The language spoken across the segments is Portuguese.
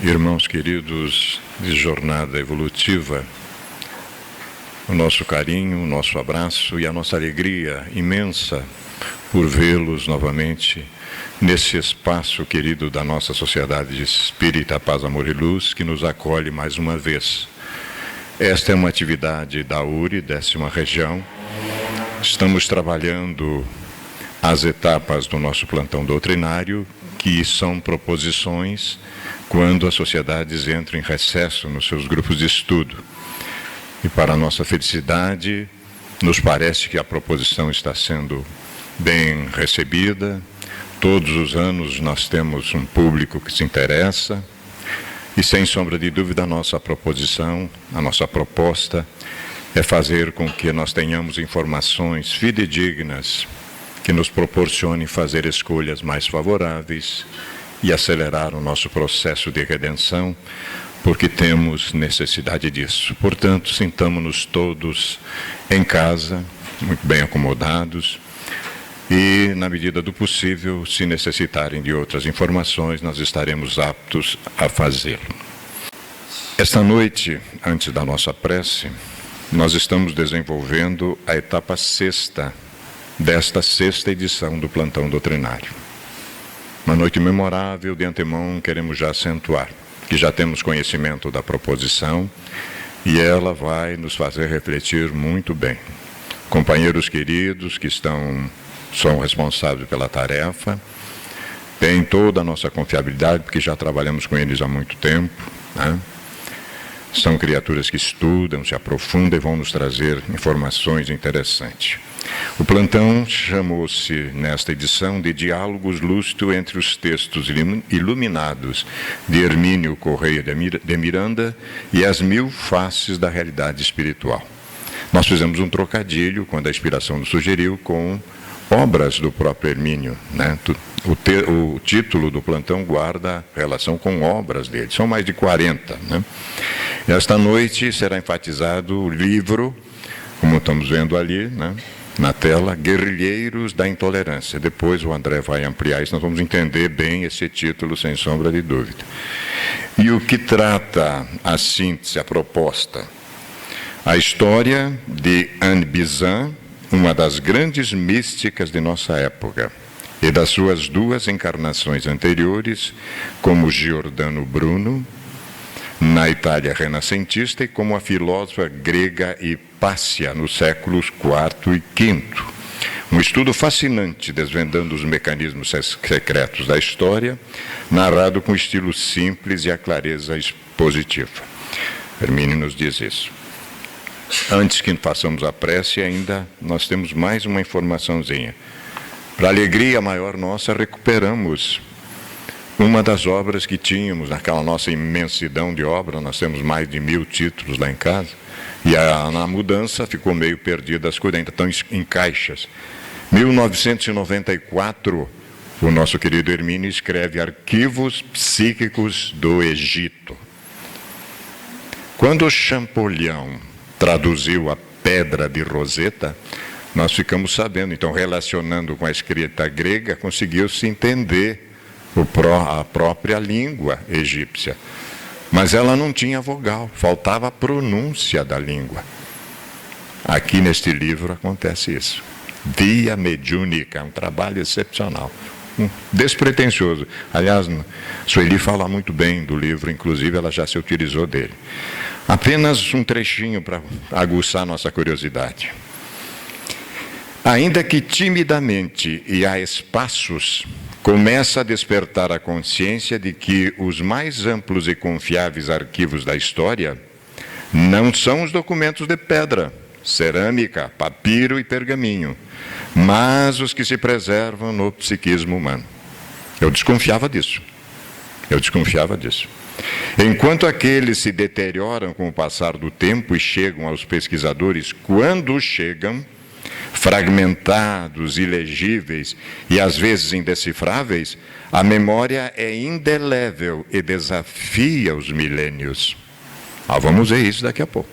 Irmãos queridos de Jornada Evolutiva, o nosso carinho, o nosso abraço e a nossa alegria imensa por vê-los novamente nesse espaço querido da nossa Sociedade Espírita Paz, Amor e Luz, que nos acolhe mais uma vez. Esta é uma atividade da URI, 10ª região. Estamos trabalhando as etapas do nosso plantão doutrinário, que são proposições quando as sociedades entram em recesso nos seus grupos de estudo. E para a nossa felicidade, nos parece que a proposição está sendo bem recebida. Todos os anos nós temos um público que se interessa. E sem sombra de dúvida, a nossa proposição, a nossa proposta é fazer com que nós tenhamos informações fidedignas que nos proporcionem fazer escolhas mais favoráveis e acelerar o nosso processo de redenção, porque temos necessidade disso. Portanto, sintamo-nos todos em casa, muito bem acomodados, e, na medida do possível, se necessitarem de outras informações, nós estaremos aptos a fazê-lo. Esta noite, antes da nossa prece, nós estamos desenvolvendo a etapa 6ª desta 6ª edição do Plantão Doutrinário. Uma noite memorável, de antemão queremos já acentuar que já temos conhecimento da proposição e ela vai nos fazer refletir muito bem. Companheiros queridos que são responsáveis pela tarefa, têm toda a nossa confiabilidade, porque já trabalhamos com eles há muito tempo, né? São criaturas que estudam, se aprofundam e vão nos trazer informações interessantes. O plantão chamou-se, nesta edição, de Diálogos Lúcidos entre os textos iluminados de Hermínio Correia de Miranda e as 1000 faces da realidade espiritual. Nós fizemos um trocadilho, quando a inspiração nos sugeriu, com obras do próprio Hermínio, né? O título do plantão guarda relação com obras dele, são mais de 40. Né? Esta noite será enfatizado o livro, como estamos vendo ali, né, na tela, Guerrilheiros da Intolerância. Depois o André vai ampliar isso, nós vamos entender bem esse título, sem sombra de dúvida. E o que trata a síntese, a proposta? A história de Anne Besant, uma das grandes místicas de nossa época, e das suas 2 encarnações anteriores, como Giordano Bruno, na Itália renascentista, e como a filósofa grega Hipácia, nos séculos IV e V. Um estudo fascinante, desvendando os mecanismos secretos da história, narrado com estilo simples e a clareza expositiva. Hermínio nos diz isso. Antes que façamos a prece, ainda nós temos mais uma informaçãozinha. Para a alegria maior nossa, recuperamos uma das obras que tínhamos, naquela nossa imensidão de obra. Nós temos mais de 1000 títulos lá em casa, e na mudança ficou meio perdida as coisas, ainda estão em caixas. 1994, o nosso querido Hermínio escreve Arquivos Psíquicos do Egito. Quando Champollion traduziu a Pedra de Roseta, nós ficamos sabendo, então, relacionando com a escrita grega, conseguiu-se entender a própria língua egípcia. Mas ela não tinha vogal, faltava a pronúncia da língua. Aqui neste livro acontece isso. Via Mediúnica, um trabalho excepcional, despretensioso. Aliás, Sueli fala muito bem do livro, inclusive ela já se utilizou dele. Apenas um trechinho para aguçar nossa curiosidade. Ainda que timidamente e a espaços, começa a despertar a consciência de que os mais amplos e confiáveis arquivos da história não são os documentos de pedra, cerâmica, papiro e pergaminho, mas os que se preservam no psiquismo humano. Eu desconfiava disso. Enquanto aqueles se deterioram com o passar do tempo e chegam aos pesquisadores quando chegam, fragmentados, ilegíveis e às vezes indecifráveis, a memória é indelével e desafia os milênios. Vamos ver isso daqui a pouco.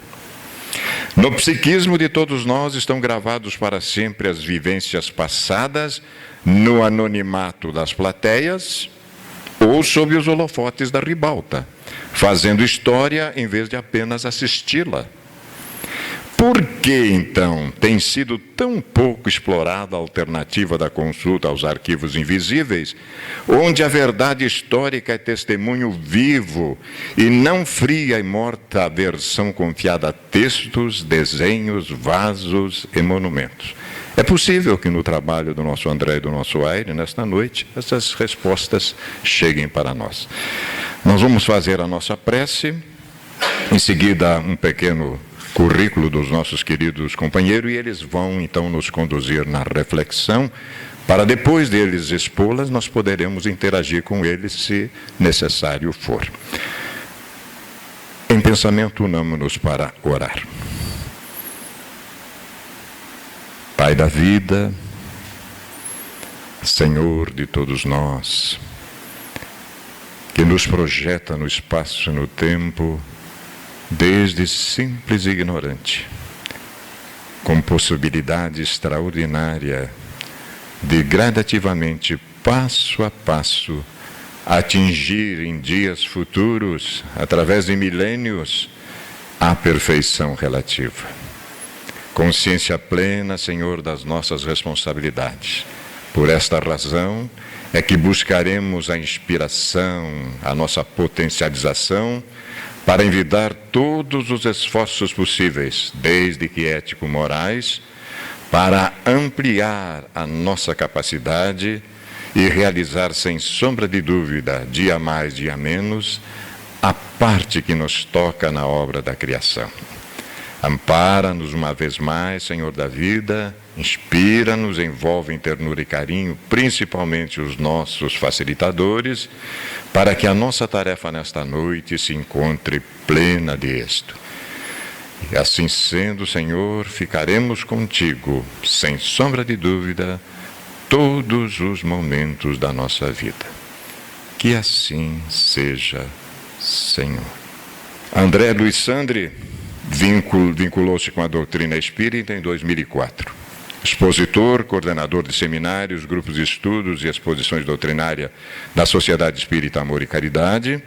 No psiquismo de todos nós estão gravados para sempre as vivências passadas, no anonimato das plateias ou sob os holofotes da ribalta, fazendo história em vez de apenas assisti-la. Por que, então, tem sido tão pouco explorada a alternativa da consulta aos arquivos invisíveis, onde a verdade histórica é testemunho vivo e não fria e morta versão confiada a textos, desenhos, vasos e monumentos? É possível que no trabalho do nosso André e do nosso Aire, nesta noite, essas respostas cheguem para nós. Nós vamos fazer a nossa prece, em seguida um pequeno currículo dos nossos queridos companheiros, e eles vão então nos conduzir na reflexão, para depois deles expô-las, nós poderemos interagir com eles se necessário for. Em pensamento, unamo-nos para orar. Pai da vida, Senhor de todos nós, que nos projeta no espaço e no tempo, desde simples e ignorante, com possibilidade extraordinária de gradativamente, passo a passo, atingir em dias futuros, através de milênios, a perfeição relativa. Consciência plena, Senhor, das nossas responsabilidades. Por esta razão é que buscaremos a inspiração, a nossa potencialização, para envidar todos os esforços possíveis, desde que ético-morais, para ampliar a nossa capacidade e realizar, sem sombra de dúvida, dia mais, dia menos, a parte que nos toca na obra da criação. Ampara-nos uma vez mais, Senhor da vida, inspira-nos, envolve em ternura e carinho, principalmente os nossos facilitadores, para que a nossa tarefa nesta noite se encontre plena de êxito. E assim sendo, Senhor, ficaremos contigo, sem sombra de dúvida, todos os momentos da nossa vida. Que assim seja, Senhor. André Luiz Sandri vinculou-se com a doutrina espírita em 2004. Expositor, coordenador de seminários, grupos de estudos e exposições doutrinárias da Sociedade Espírita Amor e Caridade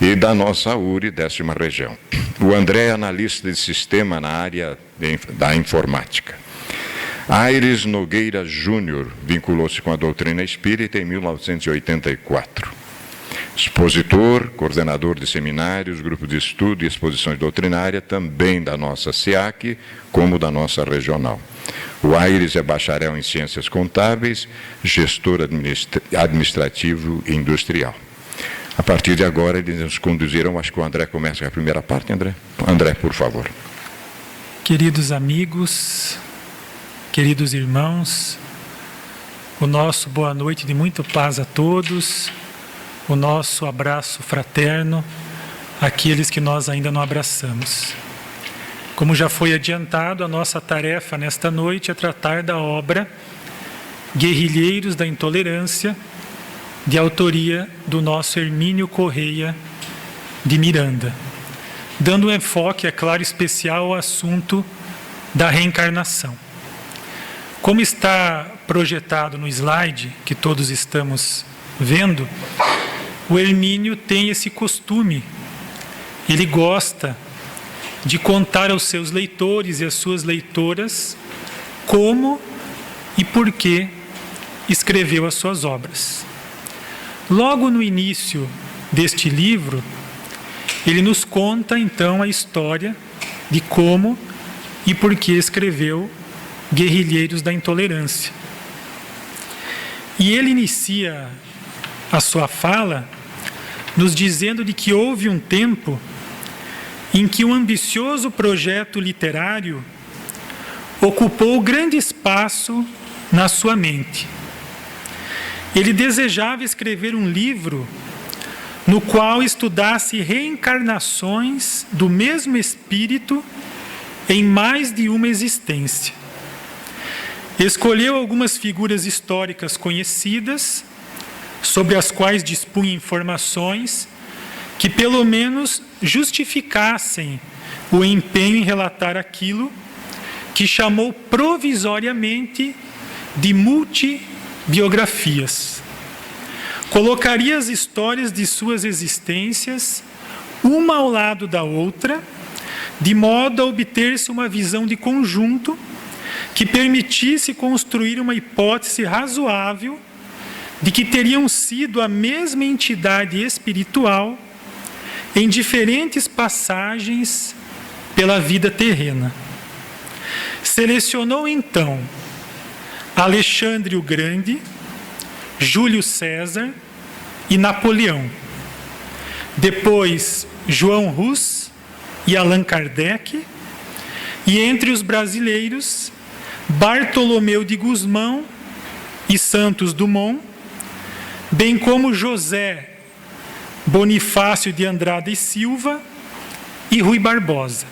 e da nossa URI, 10ª região. O André é analista de sistema na área da informática. Aires Nogueira Júnior vinculou-se com a doutrina espírita em 1984. Expositor, coordenador de seminários, grupo de estudo e exposições doutrinárias, também da nossa SEAC, como da nossa regional. O Aires é bacharel em Ciências Contábeis, gestor administrativo e industrial. A partir de agora, eles nos conduzirão, acho que o André começa com a primeira parte, André. André, por favor. Queridos amigos, queridos irmãos, o nosso boa noite de muita paz a todos, o nosso abraço fraterno àqueles que nós ainda não abraçamos. Como já foi adiantado, a nossa tarefa nesta noite é tratar da obra Guerrilheiros da Intolerância, de autoria do nosso Hermínio Correia de Miranda, dando um enfoque, é claro, especial ao assunto da reencarnação. Como está projetado no slide, que todos estamos vendo, o Hermínio tem esse costume, ele gosta de contar aos seus leitores e às suas leitoras como e por que escreveu as suas obras. Logo no início deste livro, ele nos conta então a história de como e por que escreveu Guerrilheiros da Intolerância. E ele inicia a sua fala nos dizendo de que houve um tempo em que um ambicioso projeto literário ocupou grande espaço na sua mente. Ele desejava escrever um livro no qual estudasse reencarnações do mesmo espírito em mais de uma existência. Escolheu algumas figuras históricas conhecidas, sobre as quais dispunha informações que pelo menos justificassem o empenho em relatar aquilo que chamou provisoriamente de multibiografias. Colocaria as histórias de suas existências uma ao lado da outra, de modo a obter-se uma visão de conjunto que permitisse construir uma hipótese razoável de que teriam sido a mesma entidade espiritual em diferentes passagens pela vida terrena. Selecionou então Alexandre o Grande, Júlio César e Napoleão. Depois, João Hus e Allan Kardec. E entre os brasileiros, Bartolomeu de Gusmão e Santos Dumont, bem como José Bonifácio de Andrada e Silva e Rui Barbosa.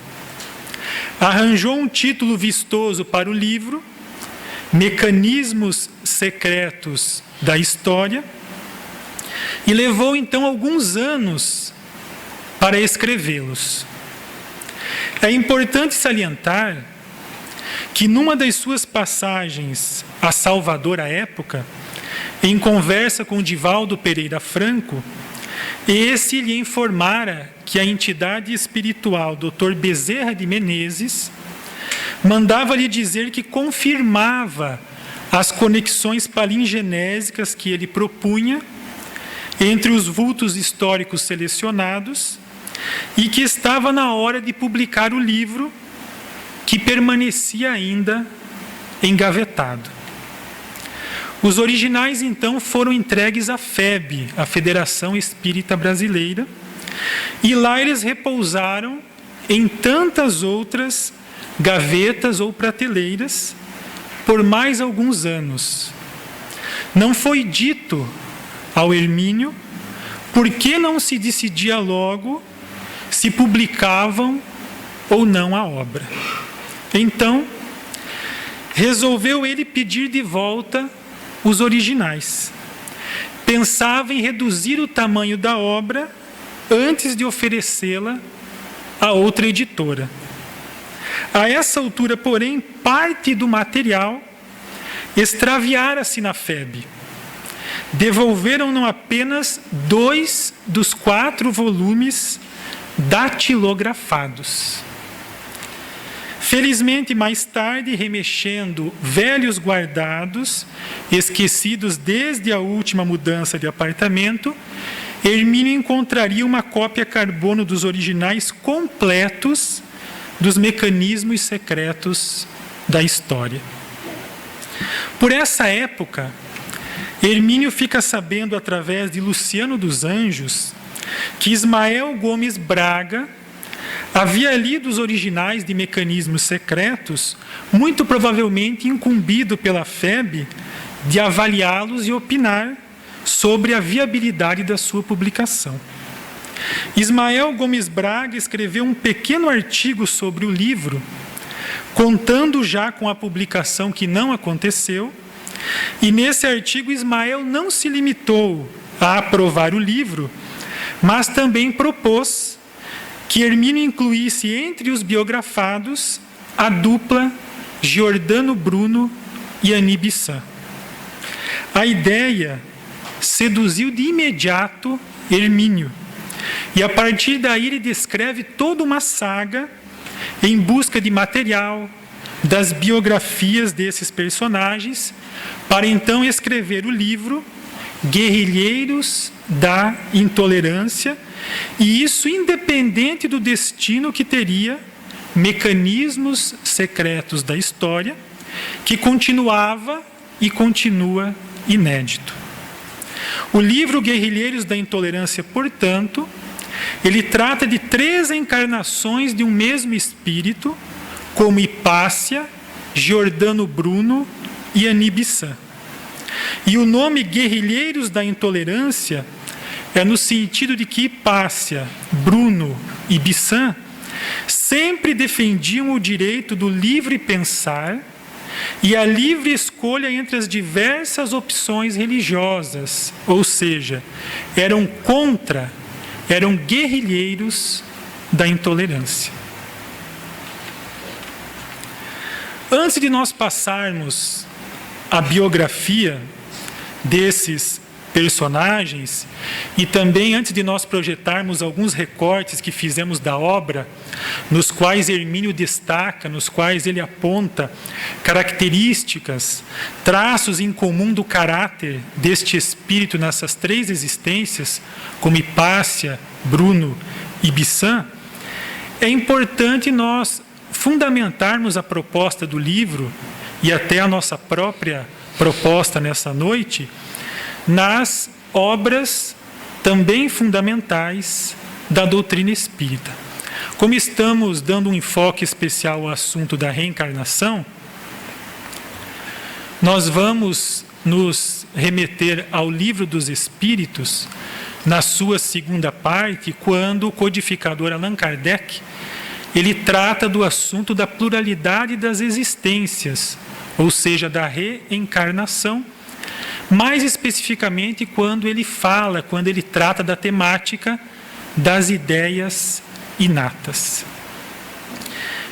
Arranjou um título vistoso para o livro, Mecanismos Secretos da História, e levou então alguns anos para escrevê-los. É importante salientar que numa das suas passagens a Salvador à época, em conversa com Divaldo Pereira Franco, esse lhe informara que a entidade espiritual Dr. Bezerra de Menezes mandava-lhe dizer que confirmava as conexões palingenésicas que ele propunha entre os vultos históricos selecionados e que estava na hora de publicar o livro que permanecia ainda engavetado. Os originais, então, foram entregues à FEB, a Federação Espírita Brasileira, e lá eles repousaram em tantas outras gavetas ou prateleiras por mais alguns anos. Não foi dito ao Hermínio por que não se decidia logo se publicavam ou não a obra. Então, resolveu ele pedir de volta os originais. Pensava em reduzir o tamanho da obra antes de oferecê-la a outra editora. A essa altura, porém, parte do material extraviara-se na FEB. Devolveram não apenas 2 dos 4 volumes datilografados. Felizmente, mais tarde, remexendo velhos guardados, esquecidos desde a última mudança de apartamento, Hermínio encontraria uma cópia carbono dos originais completos dos mecanismos secretos da história. Por essa época, Hermínio fica sabendo, através de Luciano dos Anjos, que Ismael Gomes Braga havia lido os originais de mecanismos secretos, muito provavelmente incumbido pela FEB de avaliá-los e opinar sobre a viabilidade da sua publicação. Ismael Gomes Braga escreveu um pequeno artigo sobre o livro, contando já com a publicação que não aconteceu, e nesse artigo Ismael não se limitou a aprovar o livro, mas também propôs que Hermínio incluísse entre os biografados a dupla Giordano Bruno e Annie Besant. A ideia seduziu de imediato Hermínio, e a partir daí ele descreve toda uma saga em busca de material, das biografias desses personagens, para então escrever o livro Guerrilheiros da Intolerância, e isso independente do destino que teria Mecanismos Secretos da História, que continuava e continua inédito. O livro Guerrilheiros da Intolerância, portanto, ele trata de 3 encarnações de um mesmo espírito, como Hipácia, Giordano Bruno e Annie Besant. E o nome Guerrilheiros da Intolerância é no sentido de que Hipácia, Bruno e Besant sempre defendiam o direito do livre pensar e a livre escolha entre as diversas opções religiosas, ou seja, eram guerrilheiros da intolerância. Antes de nós passarmos a biografia desses personagens, e também antes de nós projetarmos alguns recortes que fizemos da obra, nos quais Hermínio destaca, nos quais ele aponta características, traços em comum do caráter deste espírito nessas três existências, como Hipácia, Bruno e Bissan, é importante nós fundamentarmos a proposta do livro e até a nossa própria proposta nessa noite nas obras também fundamentais da doutrina espírita. Como estamos dando um enfoque especial ao assunto da reencarnação, nós vamos nos remeter ao Livro dos Espíritos, na sua segunda parte, quando o codificador Allan Kardec, ele trata do assunto da pluralidade das existências, ou seja, da reencarnação, mais especificamente quando ele trata da temática das ideias inatas.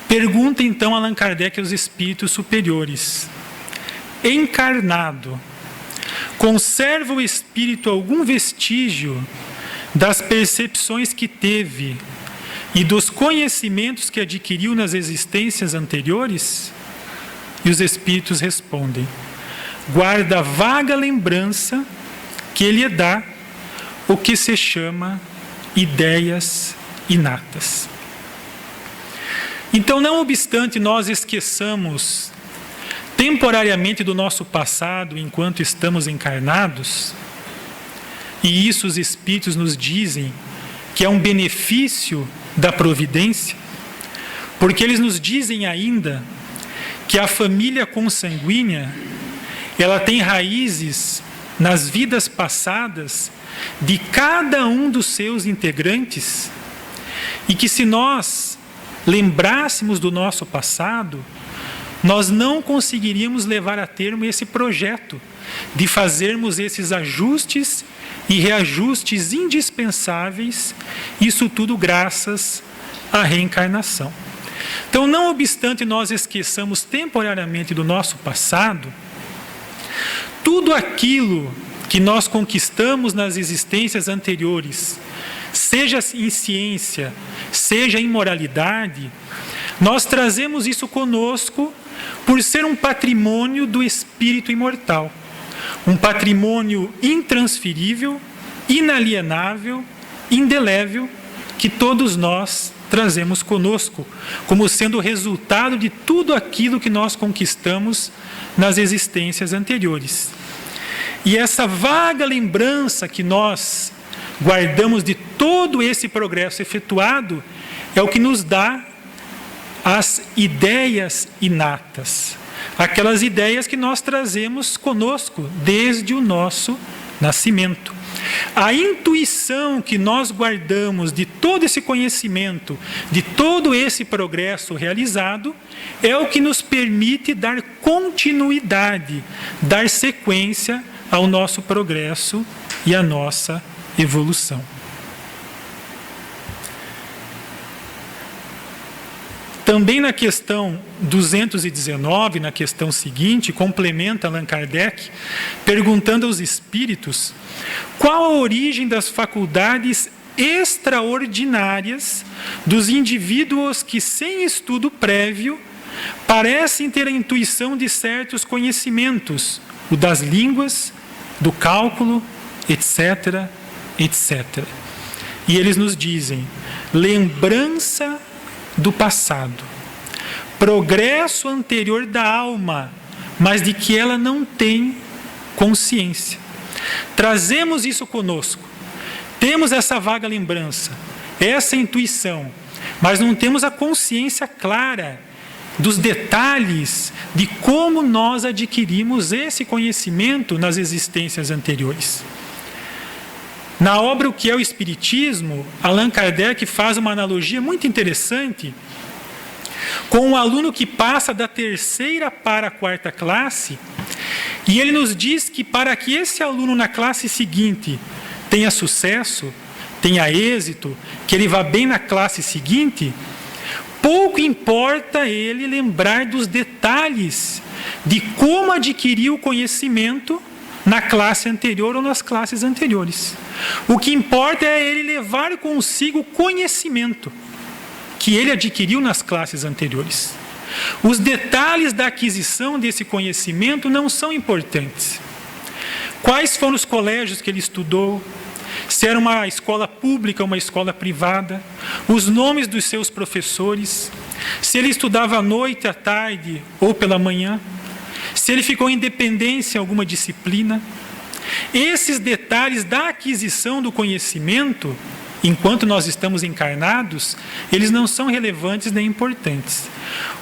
Pergunta então Allan Kardec aos espíritos superiores: encarnado, conserva o espírito algum vestígio das percepções que teve e dos conhecimentos que adquiriu nas existências anteriores? E os espíritos respondem: guarda vaga lembrança que lhe dá o que se chama ideias inatas. Então, não obstante nós esqueçamos temporariamente do nosso passado enquanto estamos encarnados, e isso os espíritos nos dizem que é um benefício da providência, porque eles nos dizem ainda que a família consanguínea, ela tem raízes nas vidas passadas de cada um dos seus integrantes, e que se nós lembrássemos do nosso passado, nós não conseguiríamos levar a termo esse projeto de fazermos esses ajustes e reajustes indispensáveis, isso tudo graças à reencarnação. Então, não obstante nós esqueçamos temporariamente do nosso passado, tudo aquilo que nós conquistamos nas existências anteriores, seja em ciência, seja em moralidade, nós trazemos isso conosco por ser um patrimônio do espírito imortal, um patrimônio intransferível, inalienável, indelével, que todos nós trazemos conosco, como sendo o resultado de tudo aquilo que nós conquistamos nas existências anteriores. E essa vaga lembrança que nós guardamos de todo esse progresso efetuado é o que nos dá as ideias inatas, aquelas ideias que nós trazemos conosco desde o nosso nascimento. A intuição que nós guardamos de todo esse conhecimento, de todo esse progresso realizado, é o que nos permite dar continuidade, dar sequência ao nosso progresso e à nossa evolução. Também na questão 219, na questão seguinte, complementa Allan Kardec, perguntando aos espíritos qual a origem das faculdades extraordinárias dos indivíduos que, sem estudo prévio, parecem ter a intuição de certos conhecimentos, o das línguas, do cálculo, etc., etc. E eles nos dizem: lembrança do passado, progresso anterior da alma, mas de que ela não tem consciência. Trazemos isso conosco, temos essa vaga lembrança, essa intuição, mas não temos a consciência clara dos detalhes de como nós adquirimos esse conhecimento nas existências anteriores. Na obra O que é o Espiritismo, Allan Kardec faz uma analogia muito interessante com um aluno que passa da 3ª para a 4ª classe, e ele nos diz que para que esse aluno na classe seguinte tenha sucesso, tenha êxito, que ele vá bem na classe seguinte, pouco importa ele lembrar dos detalhes de como adquirir o conhecimento na classe anterior ou nas classes anteriores. O que importa é ele levar consigo o conhecimento que ele adquiriu nas classes anteriores. Os detalhes da aquisição desse conhecimento não são importantes. Quais foram os colégios que ele estudou? Se era uma escola pública ou uma escola privada? Os nomes dos seus professores? Se ele estudava à noite, à tarde ou pela manhã? Se ele ficou em dependência em alguma disciplina? Esses detalhes da aquisição do conhecimento, enquanto nós estamos encarnados, eles não são relevantes nem importantes.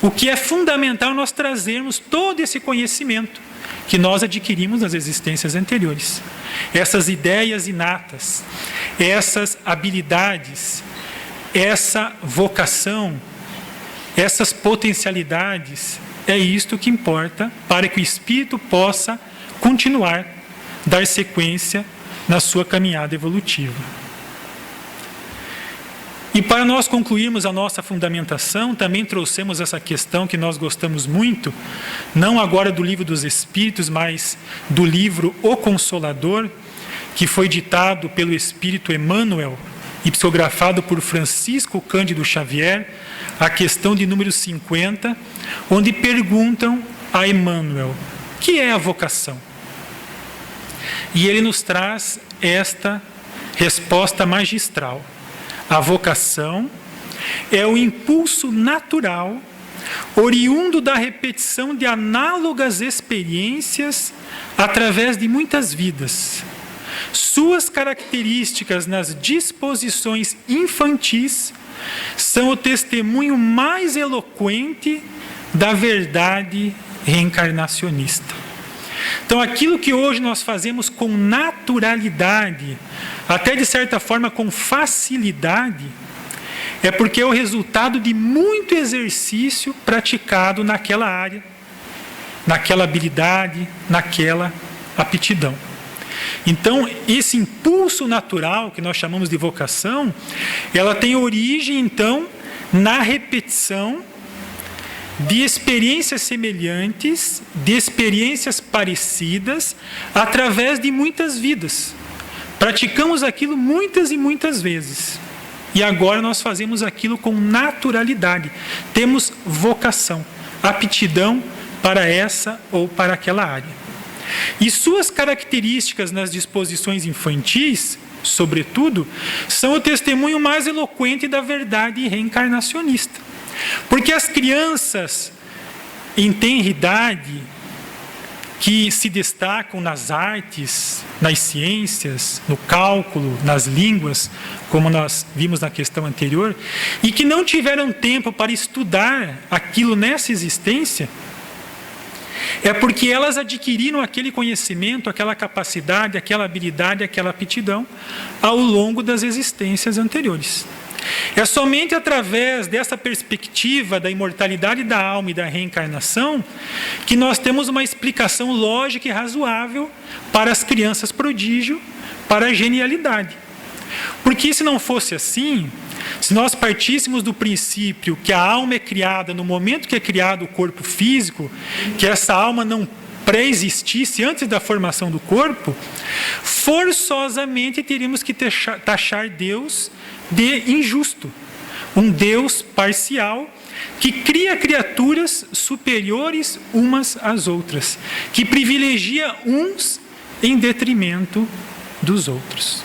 O que é fundamental é nós trazermos todo esse conhecimento que nós adquirimos nas existências anteriores. Essas ideias inatas, essas habilidades, essa vocação, essas potencialidades, é isto que importa para que o espírito possa continuar, dar sequência na sua caminhada evolutiva. E para nós concluirmos a nossa fundamentação, também trouxemos essa questão que nós gostamos muito, não agora do Livro dos Espíritos, mas do livro O Consolador, que foi ditado pelo Espírito Emmanuel e psicografado por Francisco Cândido Xavier, a questão de número 50, onde perguntam a Emmanuel: o que é a vocação? E ele nos traz esta resposta magistral. A vocação é o impulso natural, oriundo da repetição de análogas experiências através de muitas vidas. Suas características nas disposições infantis são o testemunho mais eloquente da verdade reencarnacionista. Então, aquilo que hoje nós fazemos com naturalidade, até de certa forma com facilidade, é porque é o resultado de muito exercício praticado naquela área, naquela habilidade, naquela aptidão. Então, esse impulso natural, que nós chamamos de vocação, ela tem origem, então, na repetição de experiências semelhantes, de experiências parecidas, através de muitas vidas. Praticamos aquilo muitas e muitas vezes. E agora nós fazemos aquilo com naturalidade. Temos vocação, aptidão para essa ou para aquela área. E suas características nas disposições infantis, sobretudo, são o testemunho mais eloquente da verdade reencarnacionista. Porque as crianças em tenra idade, que se destacam nas artes, nas ciências, no cálculo, nas línguas, como nós vimos na questão anterior, e que não tiveram tempo para estudar aquilo nessa existência, é porque elas adquiriram aquele conhecimento, aquela capacidade, aquela habilidade, aquela aptidão ao longo das existências anteriores. É somente através dessa perspectiva da imortalidade da alma e da reencarnação que nós temos uma explicação lógica e razoável para as crianças prodígio, para a genialidade. Porque se não fosse assim, se nós partíssemos do princípio que a alma é criada no momento que é criado o corpo físico, que essa alma não pré-existisse antes da formação do corpo, forçosamente teríamos que taxar Deus de injusto, um Deus parcial que cria criaturas superiores umas às outras, que privilegia uns em detrimento dos outros.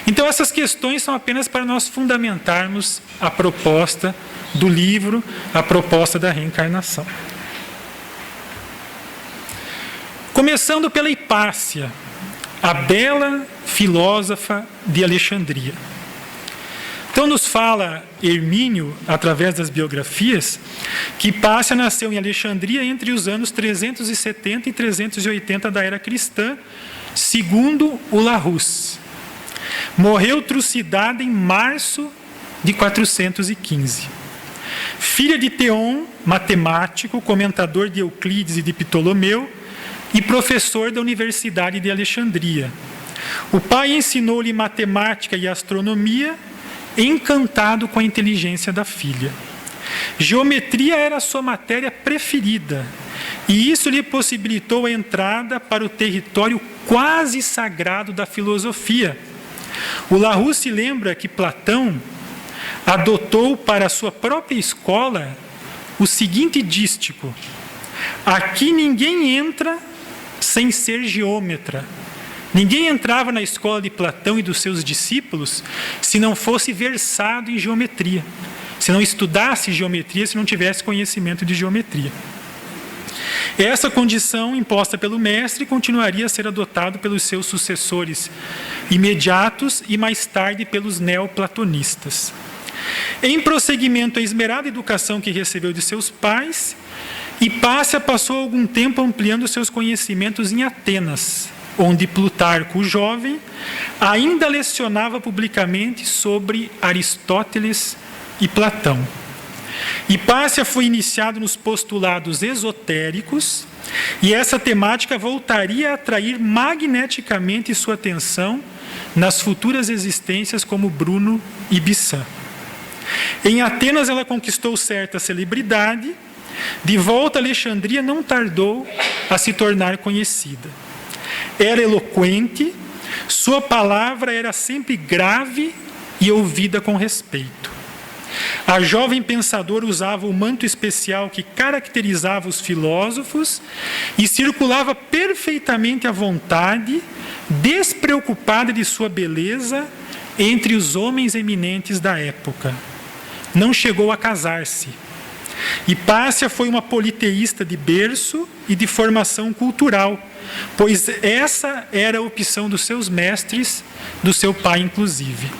Então essas questões são apenas para nós fundamentarmos a proposta do livro, a proposta da reencarnação. Começando pela Hipácia, a bela filósofa de Alexandria. Então nos fala Hermínio, através das biografias, que Hipácia nasceu em Alexandria entre os anos 370 e 380 da era cristã, segundo o Larousse. Morreu trucidada em março de 415. Filha de Teon, matemático, comentador de Euclides e de Ptolomeu, e professor da Universidade de Alexandria. O pai ensinou-lhe matemática e astronomia, encantado com a inteligência da filha. Geometria era a sua matéria preferida, E isso lhe possibilitou a entrada para o território quase sagrado da filosofia. O Larousse lembra que Platão adotou para a sua própria escola o seguinte dístico: aqui ninguém entra sem ser geômetra. Ninguém entrava na escola de Platão e dos seus discípulos se não fosse versado em geometria, se não estudasse geometria, se não tivesse conhecimento de geometria. Essa condição imposta pelo mestre continuaria a ser adotada pelos seus sucessores imediatos e mais tarde pelos neoplatonistas. Em prosseguimento à esmerada educação que recebeu de seus pais, Hipácia passou algum tempo ampliando seus conhecimentos em Atenas, onde Plutarco, o jovem, ainda lecionava publicamente sobre Aristóteles e Platão. Hipácia foi iniciado nos postulados esotéricos e essa temática voltaria a atrair magneticamente sua atenção nas futuras existências como Bruno e Bicsan. Em Atenas ela conquistou certa celebridade, de volta a Alexandria não tardou a se tornar conhecida. Era eloquente, sua palavra era sempre grave e ouvida com respeito. A jovem pensadora usava o manto especial que caracterizava os filósofos e circulava perfeitamente à vontade, despreocupada de sua beleza, entre os homens eminentes da época. Não chegou a casar-se. Hipácia foi uma politeísta de berço e de formação cultural, pois essa era a opção dos seus mestres, do seu pai inclusive.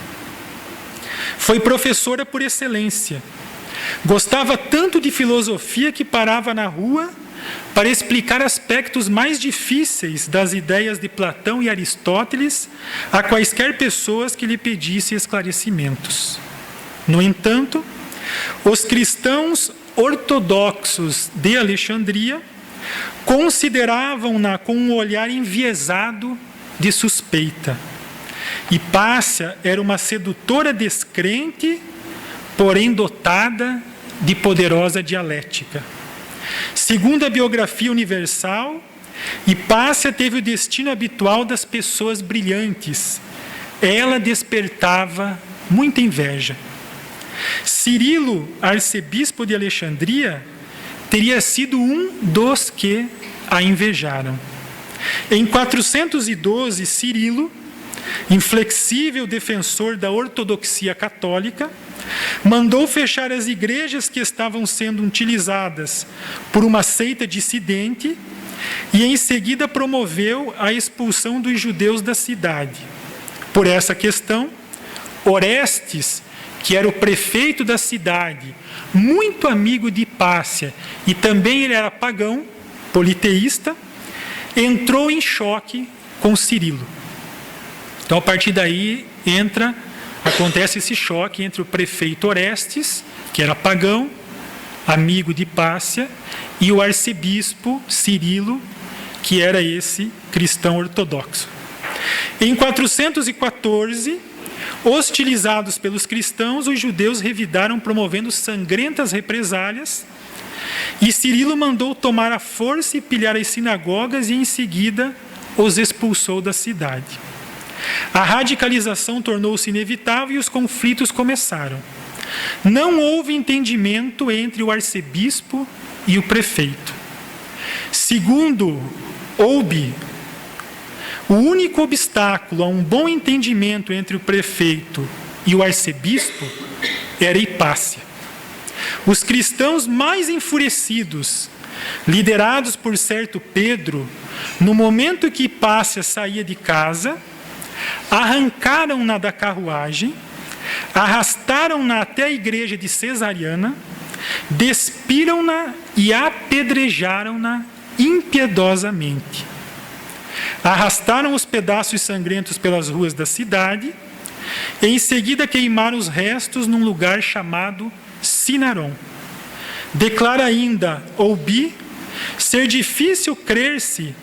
Foi professora por excelência. Gostava tanto de filosofia que parava na rua para explicar aspectos mais difíceis das ideias de Platão e Aristóteles a quaisquer pessoas que lhe pedissem esclarecimentos. No entanto, os cristãos ortodoxos de Alexandria consideravam-na com um olhar enviesado de suspeita. Hipácia era uma sedutora descrente, porém dotada de poderosa dialética. Segundo a biografia universal, Hipácia teve o destino habitual das pessoas brilhantes. Ela despertava muita inveja. Cirilo, arcebispo de Alexandria, teria sido um dos que a invejaram. Em 412, Cirilo, inflexível defensor da ortodoxia católica, mandou fechar as igrejas que estavam sendo utilizadas por uma seita dissidente e em seguida promoveu a expulsão dos judeus da cidade. Por essa questão, Orestes, que era o prefeito da cidade, muito amigo de Hipácia, e também ele era pagão, politeísta, entrou em choque com Cirilo. Então, a partir daí, acontece esse choque entre o prefeito Orestes, que era pagão, amigo de Hipácia, e o arcebispo Cirilo, que era esse cristão ortodoxo. Em 414, hostilizados pelos cristãos, os judeus revidaram promovendo sangrentas represálias, e Cirilo mandou tomar à força e pilhar as sinagogas e, em seguida, os expulsou da cidade. A radicalização tornou-se inevitável e os conflitos começaram. Não houve entendimento entre o arcebispo e o prefeito. Segundo Olby, o único obstáculo a um bom entendimento entre o prefeito e o arcebispo era Hipácia. Os cristãos mais enfurecidos, liderados por certo Pedro, no momento que Hipácia saía de casa, arrancaram-na da carruagem, arrastaram-na até a igreja de Cesariana, despiram-na e apedrejaram-na impiedosamente. Arrastaram os pedaços sangrentos pelas ruas da cidade e em seguida queimaram os restos num lugar chamado Sinaron. Declara ainda Olby ser difícil crer-se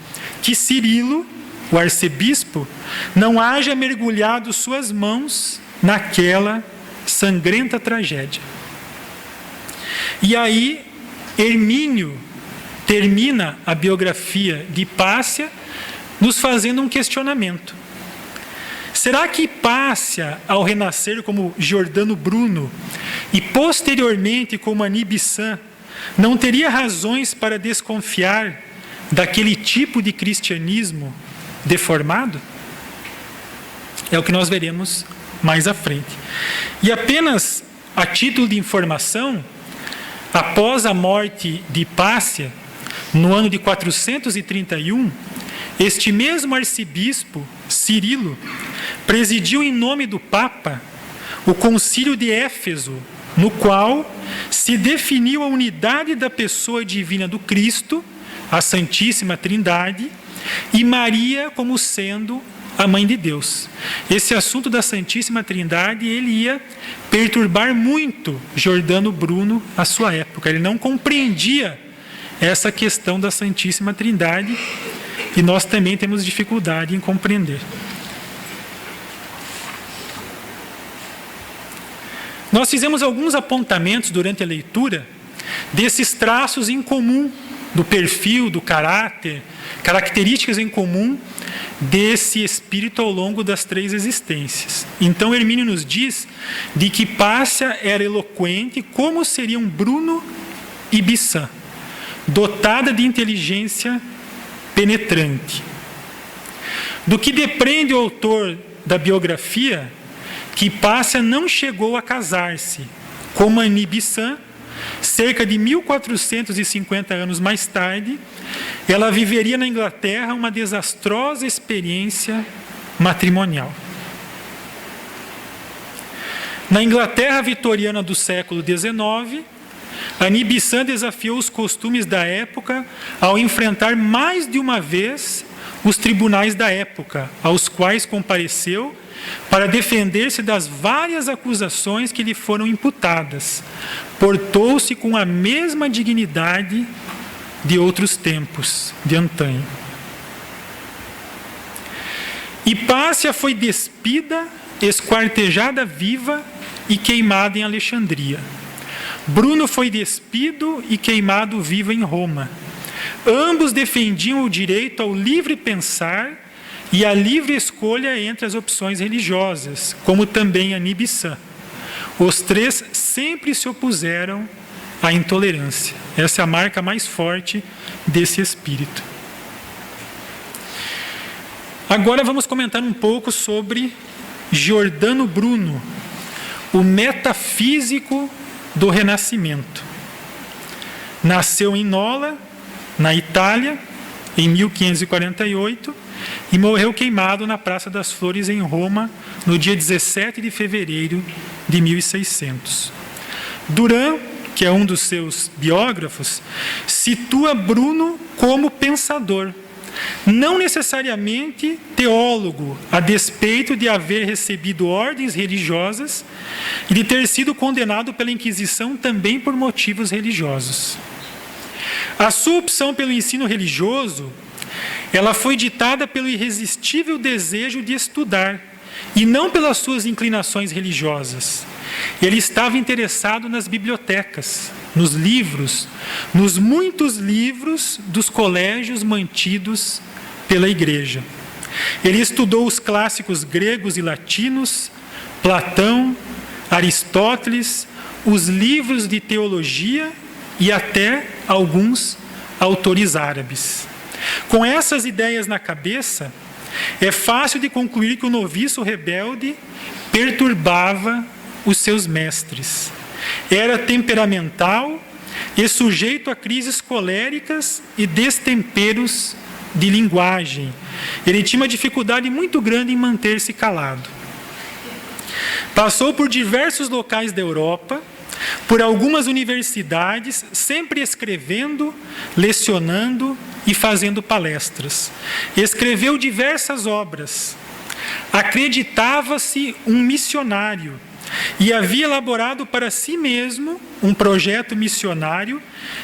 que Cirilo, o arcebispo, não haja mergulhado suas mãos naquela sangrenta tragédia. E aí, Hermínio, termina a biografia de Hipácia nos fazendo um questionamento. Será que Hipácia, ao renascer como Giordano Bruno e posteriormente como Anibi-San, não teria razões para desconfiar daquele tipo de cristianismo deformado? É o que nós veremos mais à frente. E apenas a título de informação, após a morte de Hipácia, no ano de 431, este mesmo arcebispo, Cirilo, presidiu em nome do Papa o concílio de Éfeso, no qual se definiu a unidade da pessoa divina do Cristo, a Santíssima Trindade, e Maria como sendo a Mãe de Deus. Esse assunto da Santíssima Trindade, ele ia perturbar muito Giordano Bruno à sua época. Ele não compreendia essa questão da Santíssima Trindade e nós também temos dificuldade em compreender. Nós fizemos alguns apontamentos durante a leitura desses traços em comum do perfil, do caráter, características em comum desse espírito ao longo das 3 existências. Então, Hermínio nos diz de que Hipácia era eloquente, como seriam Bruno e Bissan, dotada de inteligência penetrante. Do que depreende o autor da biografia, que Hipácia não chegou a casar-se, como Anibi-San, cerca de 1450 anos mais tarde, ela viveria na Inglaterra uma desastrosa experiência matrimonial. Na Inglaterra vitoriana do século XIX, Anibi-San desafiou os costumes da época ao enfrentar mais de uma vez os tribunais da época, aos quais compareceu para defender-se das várias acusações que lhe foram imputadas. Portou-se com a mesma dignidade de outros tempos, de antanho. Hipácia foi despida, esquartejada viva e queimada em Alexandria. Bruno foi despido e queimado vivo em Roma. Ambos defendiam o direito ao livre pensar e a livre escolha entre as opções religiosas, como também Anibi-San. Os 3 sempre se opuseram à intolerância. Essa é a marca mais forte desse espírito. Agora vamos comentar um pouco sobre Giordano Bruno, o metafísico do Renascimento. Nasceu em Nola, na Itália, em 1548, e morreu queimado na Praça das Flores, em Roma, no dia 17 de fevereiro de 1600. Duran, que é um dos seus biógrafos, situa Bruno como pensador, não necessariamente teólogo, a despeito de haver recebido ordens religiosas e de ter sido condenado pela Inquisição também por motivos religiosos. A sua opção pelo ensino religioso, ela foi ditada pelo irresistível desejo de estudar e não pelas suas inclinações religiosas. Ele estava interessado nas bibliotecas, nos livros, nos muitos livros dos colégios mantidos pela Igreja. Ele estudou os clássicos gregos e latinos, Platão, Aristóteles, os livros de teologia e até alguns autores árabes. Com essas ideias na cabeça, é fácil de concluir que o noviço rebelde perturbava os seus mestres. Era temperamental e sujeito a crises coléricas e destemperos de linguagem. Ele tinha uma dificuldade muito grande em manter-se calado. Passou por diversos locais da Europa, por algumas universidades, sempre escrevendo, lecionando e fazendo palestras. Escreveu diversas obras. Acreditava-se um missionário e havia elaborado para si mesmo um projeto missionário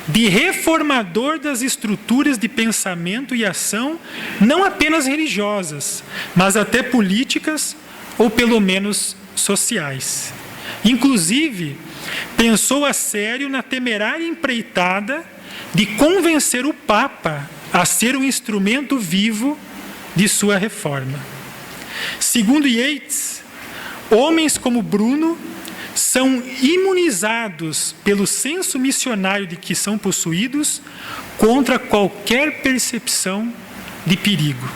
de reformador das estruturas de pensamento e ação, não apenas religiosas, mas até políticas ou pelo menos sociais. Inclusive, pensou a sério na temerária empreitada de convencer o Papa a ser um instrumento vivo de sua reforma. Segundo Yates, homens como Bruno são imunizados pelo senso missionário de que são possuídos contra qualquer percepção de perigo.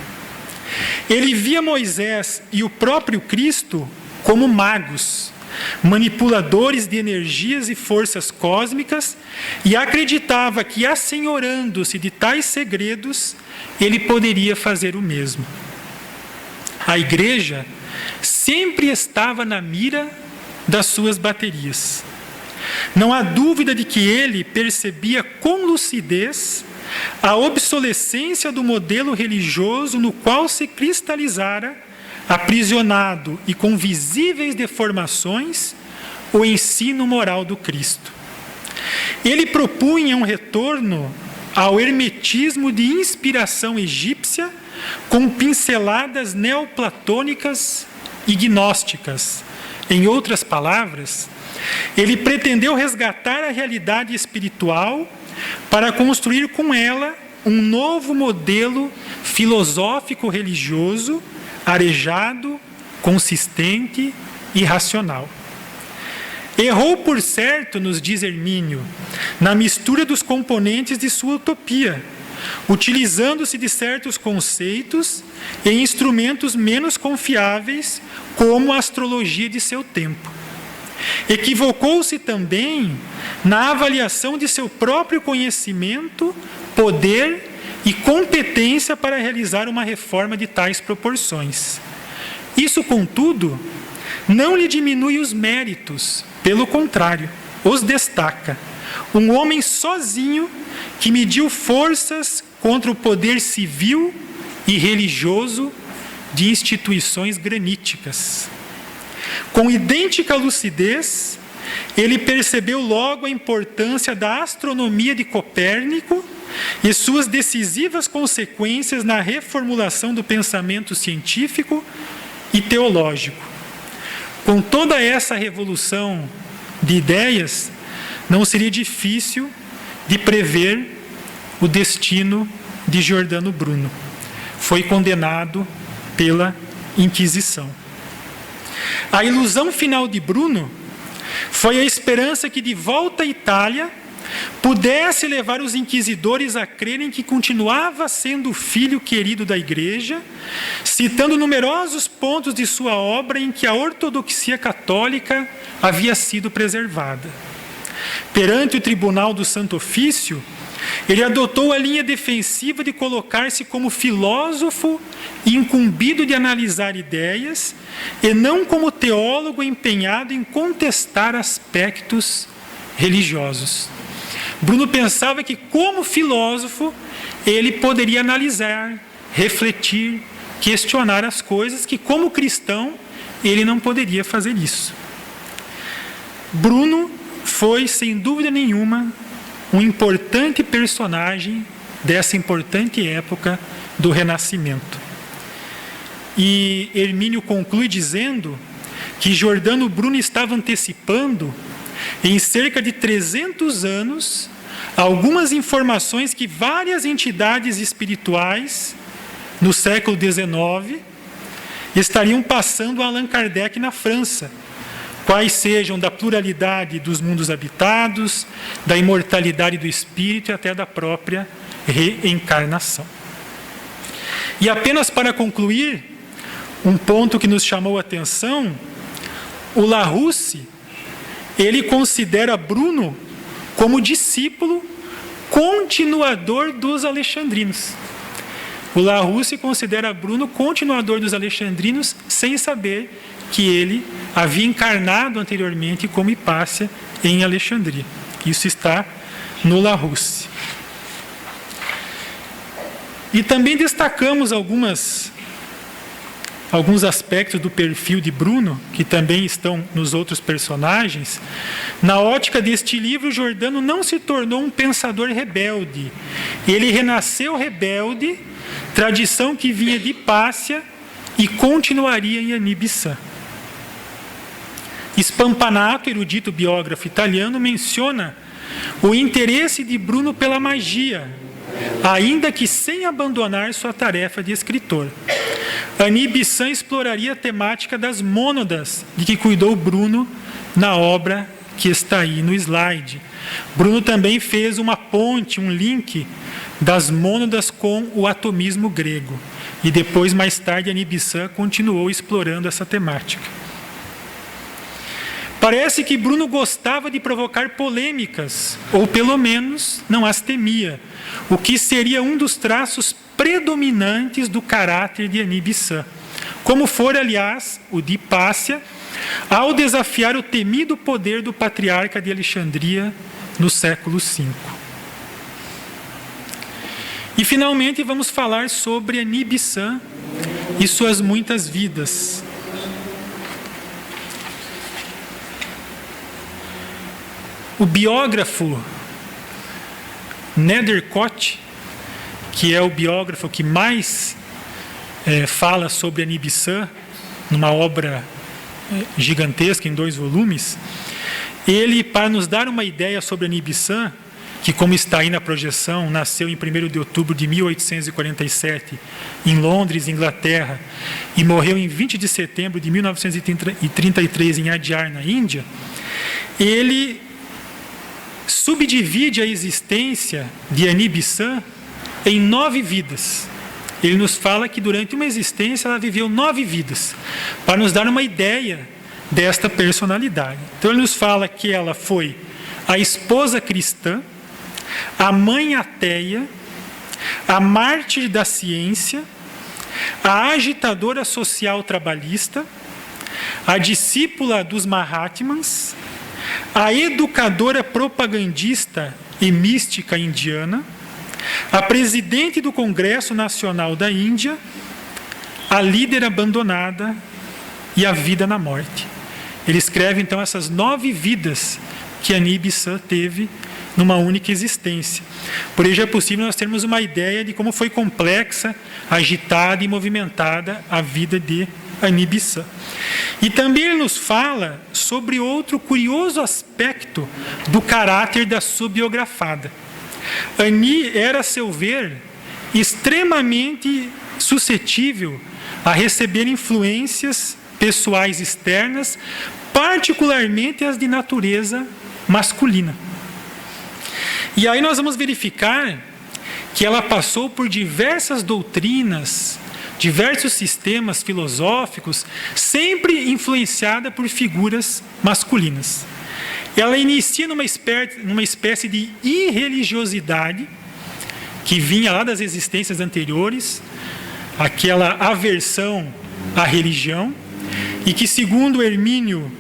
Ele via Moisés e o próprio Cristo como magos, manipuladores de energias e forças cósmicas, e acreditava que, assenhorando-se de tais segredos, ele poderia fazer o mesmo. A Igreja sempre estava na mira das suas baterias. Não há dúvida de que ele percebia com lucidez a obsolescência do modelo religioso no qual se cristalizara, aprisionado e com visíveis deformações, o ensino moral do Cristo. Ele propunha um retorno ao hermetismo de inspiração egípcia com pinceladas neoplatônicas e gnósticas. Em outras palavras, ele pretendeu resgatar a realidade espiritual para construir com ela um novo modelo filosófico-religioso, arejado, consistente e racional. Errou, por certo, nos diz Hermínio, na mistura dos componentes de sua utopia, utilizando-se de certos conceitos e instrumentos menos confiáveis, como a astrologia de seu tempo. Equivocou-se também na avaliação de seu próprio conhecimento, poder e competência para realizar uma reforma de tais proporções. Isso, contudo, não lhe diminui os méritos, pelo contrário, os destaca. Um homem sozinho que mediu forças contra o poder civil e religioso de instituições graníticas. Com idêntica lucidez, ele percebeu logo a importância da astronomia de Copérnico e suas decisivas consequências na reformulação do pensamento científico e teológico. Com toda essa revolução de ideias, não seria difícil de prever o destino de Giordano Bruno. Foi condenado pela Inquisição. A ilusão final de Bruno foi a esperança que, de volta à Itália, pudesse levar os inquisidores a crerem que continuava sendo o filho querido da Igreja, citando numerosos pontos de sua obra em que a ortodoxia católica havia sido preservada. Perante o tribunal do Santo Ofício, ele adotou a linha defensiva de colocar-se como filósofo incumbido de analisar ideias e não como teólogo empenhado em contestar aspectos religiosos. Bruno pensava que, como filósofo, ele poderia analisar, refletir, questionar as coisas, que, como cristão, ele não poderia fazer isso. Bruno foi, sem dúvida nenhuma, um importante personagem dessa importante época do Renascimento. E Hermínio conclui dizendo que Giordano Bruno estava antecipando, em cerca de 300 anos, algumas informações que várias entidades espirituais, no século XIX, estariam passando a Allan Kardec na França, quais sejam da pluralidade dos mundos habitados, da imortalidade do espírito e até da própria reencarnação. E apenas para concluir, um ponto que nos chamou a atenção, o Larousse, ele considera Bruno como discípulo continuador dos alexandrinos. O Larousse considera Bruno continuador dos alexandrinos, sem saber que ele havia encarnado anteriormente como Hipácia em Alexandria. Isso está no Larousse. E também destacamos alguns aspectos do perfil de Bruno, que também estão nos outros personagens. Na ótica deste livro, Giordano não se tornou um pensador rebelde. Ele renasceu rebelde, tradição que vinha de Hipácia e continuaria em Anibiçã. Spampanato, erudito biógrafo italiano, menciona o interesse de Bruno pela magia, ainda que sem abandonar sua tarefa de escritor. Annie Besant exploraria a temática das mônadas, de que cuidou Bruno na obra que está aí no slide. Bruno também fez uma ponte, um link das mônadas com o atomismo grego. E depois, mais tarde, Annie Besant continuou explorando essa temática. Parece que Bruno gostava de provocar polêmicas, ou pelo menos não as temia, o que seria um dos traços predominantes do caráter de Annie Besant, como for, aliás, o de Hipácia, ao desafiar o temido poder do patriarca de Alexandria no século V. E, finalmente, vamos falar sobre Annie Besant e suas muitas vidas. O biógrafo Nethercott, que é o biógrafo que mais fala sobre Annie Besant, numa obra gigantesca, em 2 volumes, ele, para nos dar uma ideia sobre Annie Besant, que, como está aí na projeção, nasceu em 1º de outubro de 1847, em Londres, Inglaterra, e morreu em 20 de setembro de 1933 em Adyar, na Índia, ele subdivide a existência de Annie Besant em 9 vidas. Ele nos fala que durante uma existência ela viveu 9 vidas, para nos dar uma ideia desta personalidade. Então ele nos fala que ela foi a esposa cristã, a mãe ateia, a mártir da ciência, a agitadora social trabalhista, a discípula dos Mahatmas, a educadora propagandista e mística indiana, a presidente do Congresso Nacional da Índia, a líder abandonada e a vida na morte. Ele escreve, então, essas 9 vidas que Annie Besant teve numa única existência. Por isso é possível nós termos uma ideia de como foi complexa, agitada e movimentada a vida de Annie Besant. E também ele nos fala sobre outro curioso aspecto do caráter da sua biografada. Annie era, a seu ver, extremamente suscetível a receber influências pessoais externas, particularmente as de natureza masculina. E aí nós vamos verificar que ela passou por diversas doutrinas, diversos sistemas filosóficos, sempre influenciada por figuras masculinas. Ela inicia numa espécie de irreligiosidade que vinha lá das existências anteriores, aquela aversão à religião, e que, segundo Hermínio,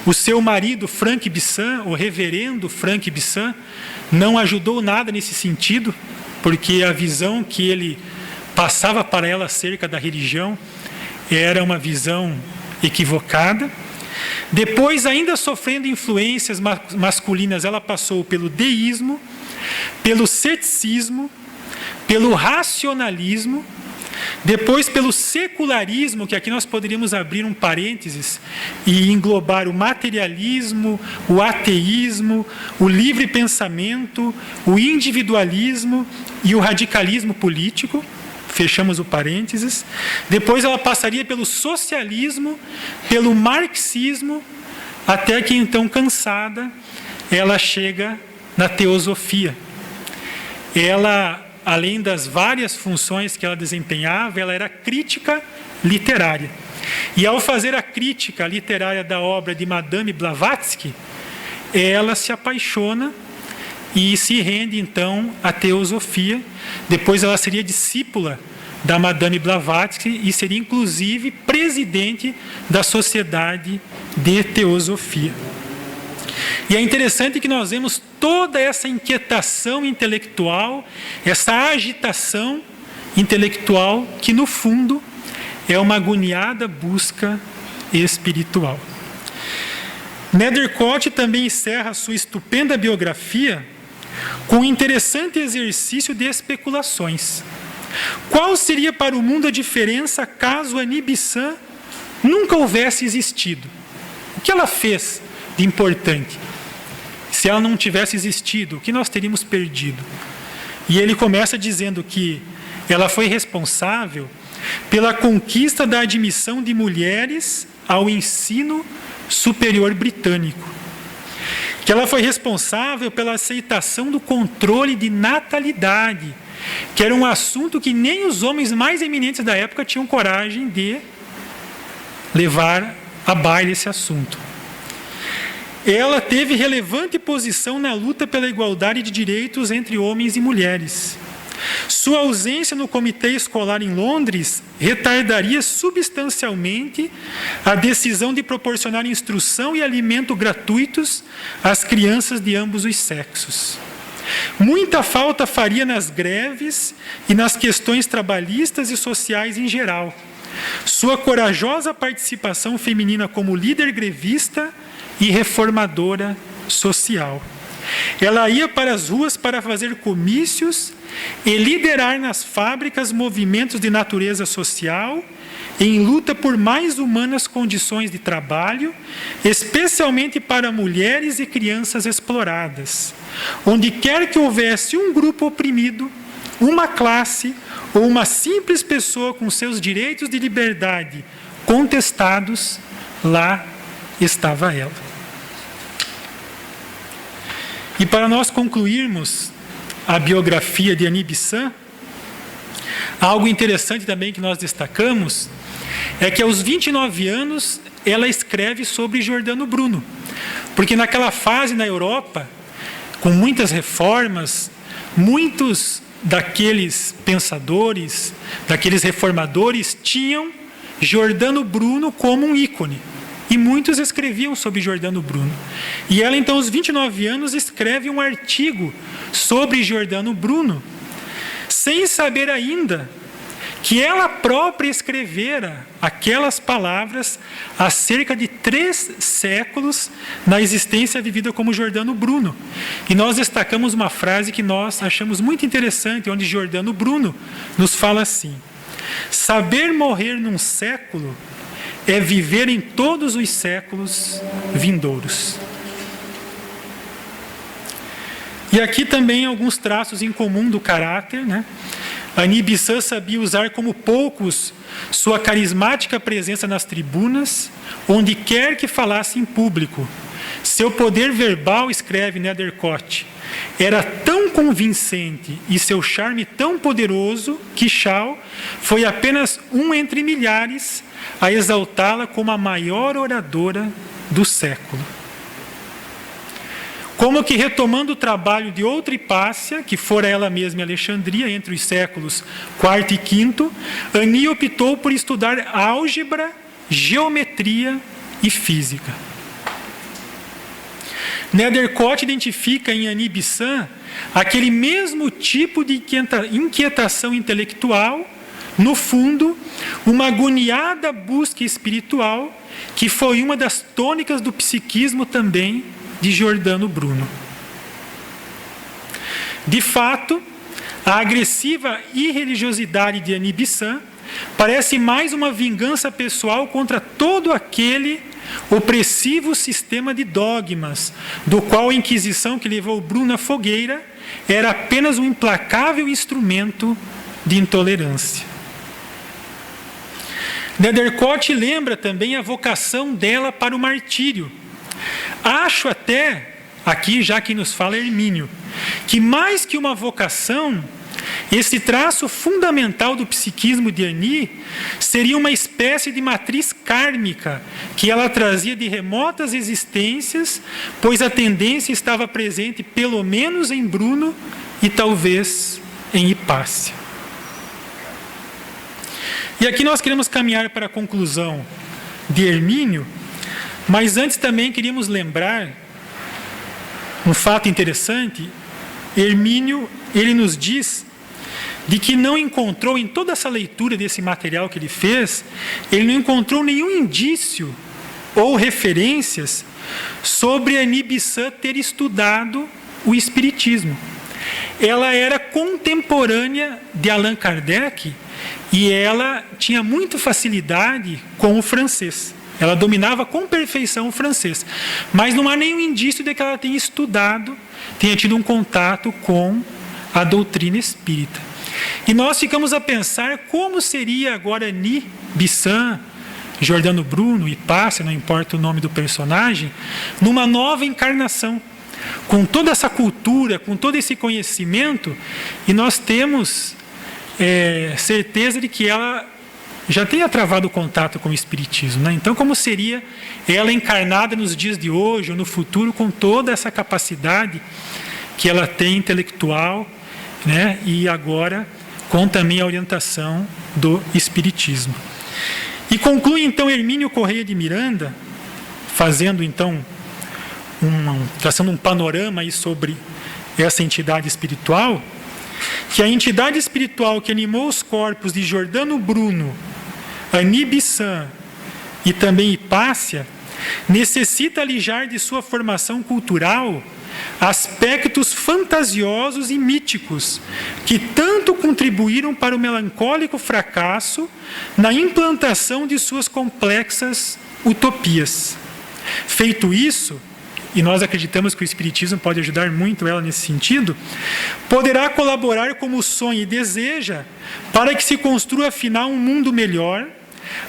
o seu marido Frank Besant, o reverendo Frank Besant, não ajudou nada nesse sentido, porque a visão que ele passava para ela acerca da religião era uma visão equivocada. Depois, ainda sofrendo influências masculinas, ela passou pelo deísmo, pelo ceticismo, pelo racionalismo, depois pelo secularismo, que aqui nós poderíamos abrir um parênteses e englobar o materialismo, o ateísmo, o livre pensamento, o individualismo e o radicalismo político. Fechamos o parênteses. Depois ela passaria pelo socialismo, pelo marxismo, até que então, cansada, ela chega na teosofia. Ela, além das várias funções que ela desempenhava, ela era crítica literária. E ao fazer a crítica literária da obra de Madame Blavatsky, ela se apaixona e se rende, então, à teosofia. Depois ela seria discípula da Madame Blavatsky e seria, inclusive, presidente da Sociedade de Teosofia. E é interessante que nós vemos toda essa inquietação intelectual, essa agitação intelectual, que, no fundo, é uma agoniada busca espiritual. Nethercott também encerra sua estupenda biografia com um interessante exercício de especulações. Qual seria para o mundo a diferença caso Annie Besant nunca houvesse existido? O que ela fez de importante? se ela não tivesse existido, o que nós teríamos perdido? E ele começa dizendo que ela foi responsável pela conquista da admissão de mulheres ao ensino superior britânico. Que ela foi responsável pela aceitação do controle de natalidade, que era um assunto que nem os homens mais eminentes da época tinham coragem de levar a baile esse assunto. Ela teve relevante posição na luta pela igualdade de direitos entre homens e mulheres. Sua ausência no comitê escolar em Londres retardaria substancialmente a decisão de proporcionar instrução e alimento gratuitos às crianças de ambos os sexos. Muita falta faria nas greves e nas questões trabalhistas e sociais em geral. Sua corajosa participação feminina como líder grevista e reformadora social. Ela ia para as ruas para fazer comícios e liderar nas fábricas movimentos de natureza social em luta por mais humanas condições de trabalho, especialmente para mulheres e crianças exploradas. Onde quer que houvesse um grupo oprimido, uma classe ou uma simples pessoa com seus direitos de liberdade contestados, lá estava ela. E para nós concluirmos a biografia de Annie Besant, algo interessante também que nós destacamos é que aos 29 anos ela escreve sobre Giordano Bruno, porque naquela fase na Europa, com muitas reformas, muitos daqueles pensadores, daqueles reformadores tinham Giordano Bruno como um ícone. E muitos escreviam sobre Giordano Bruno. E ela, então, aos 29 anos, escreve um artigo sobre Giordano Bruno, sem saber ainda que ela própria escrevera aquelas palavras há cerca de 3 séculos na existência vivida como Giordano Bruno. E nós destacamos uma frase que nós achamos muito interessante, onde Giordano Bruno nos fala assim: saber morrer num século é viver em todos os séculos vindouros. E aqui também alguns traços em comum do caráter, né? Annie Besant sabia usar como poucos sua carismática presença nas tribunas, onde quer que falasse em público. Seu poder verbal, escreve Nethercott, era tão convincente e seu charme tão poderoso que Shaw foi apenas um entre milhares a exaltá-la como a maior oradora do século. Como que retomando o trabalho de outra Hipácia, que fora ela mesma em Alexandria, entre os séculos IV e V, Annie optou por estudar álgebra, geometria e física. Nethercott identifica em Annie Besant aquele mesmo tipo de inquietação intelectual, no fundo, uma agoniada busca espiritual, que foi uma das tônicas do psiquismo também de Giordano Bruno. De fato, a agressiva irreligiosidade de Annie Besant parece mais uma vingança pessoal contra todo aquele opressivo sistema de dogmas, do qual a Inquisição que levou Bruno à fogueira era apenas um implacável instrumento de intolerância. Nethercott lembra também a vocação dela para o martírio. Acho até, aqui já que nos fala Hermínio, que mais que uma vocação, esse traço fundamental do psiquismo de Annie seria uma espécie de matriz kármica que ela trazia de remotas existências, pois a tendência estava presente pelo menos em Bruno e talvez em Hipácia. E aqui nós queremos caminhar para a conclusão de Hermínio, mas antes também queríamos lembrar um fato interessante. Hermínio, ele nos diz de que não encontrou, em toda essa leitura desse material que ele fez, ele não encontrou nenhum indício ou referências sobre Annie Besant ter estudado o Espiritismo. Ela era contemporânea de Allan Kardec e ela tinha muita facilidade com o francês. Ela dominava com perfeição o francês. Mas não há nenhum indício de que ela tenha estudado, tenha tido um contato com a doutrina espírita. E nós ficamos a pensar como seria Guarani, Bissan, Giordano Bruno, Hipácia, não importa o nome do personagem, numa nova encarnação, com toda essa cultura, com todo esse conhecimento, e nós temos certeza de que ela já tenha travado o contato com o Espiritismo, né? Então, como seria ela encarnada nos dias de hoje ou no futuro, com toda essa capacidade que ela tem intelectual, né? E agora com também a orientação do Espiritismo. E conclui então Hermínio Correia de Miranda, fazendo então traçando um panorama aí sobre essa entidade espiritual, que a entidade espiritual que animou os corpos de Giordano Bruno, Ani Bissan e também Hipácia, necessita alijar de sua formação cultural aspectos fantasiosos e míticos que tanto contribuíram para o melancólico fracasso na implantação de suas complexas utopias. Feito isso, e nós acreditamos que o Espiritismo pode ajudar muito ela nesse sentido, poderá colaborar como sonha e deseja para que se construa afinal um mundo melhor,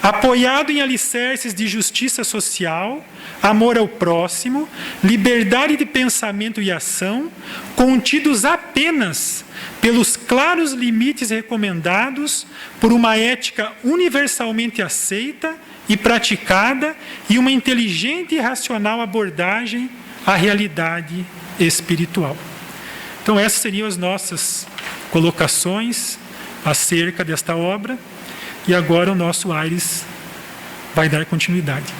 apoiado em alicerces de justiça social, amor ao próximo, liberdade de pensamento e ação, contidos apenas pelos claros limites recomendados por uma ética universalmente aceita e praticada e uma inteligente e racional abordagem à realidade espiritual. Então, essas seriam as nossas colocações acerca desta obra. E agora o nosso Aires vai dar continuidade.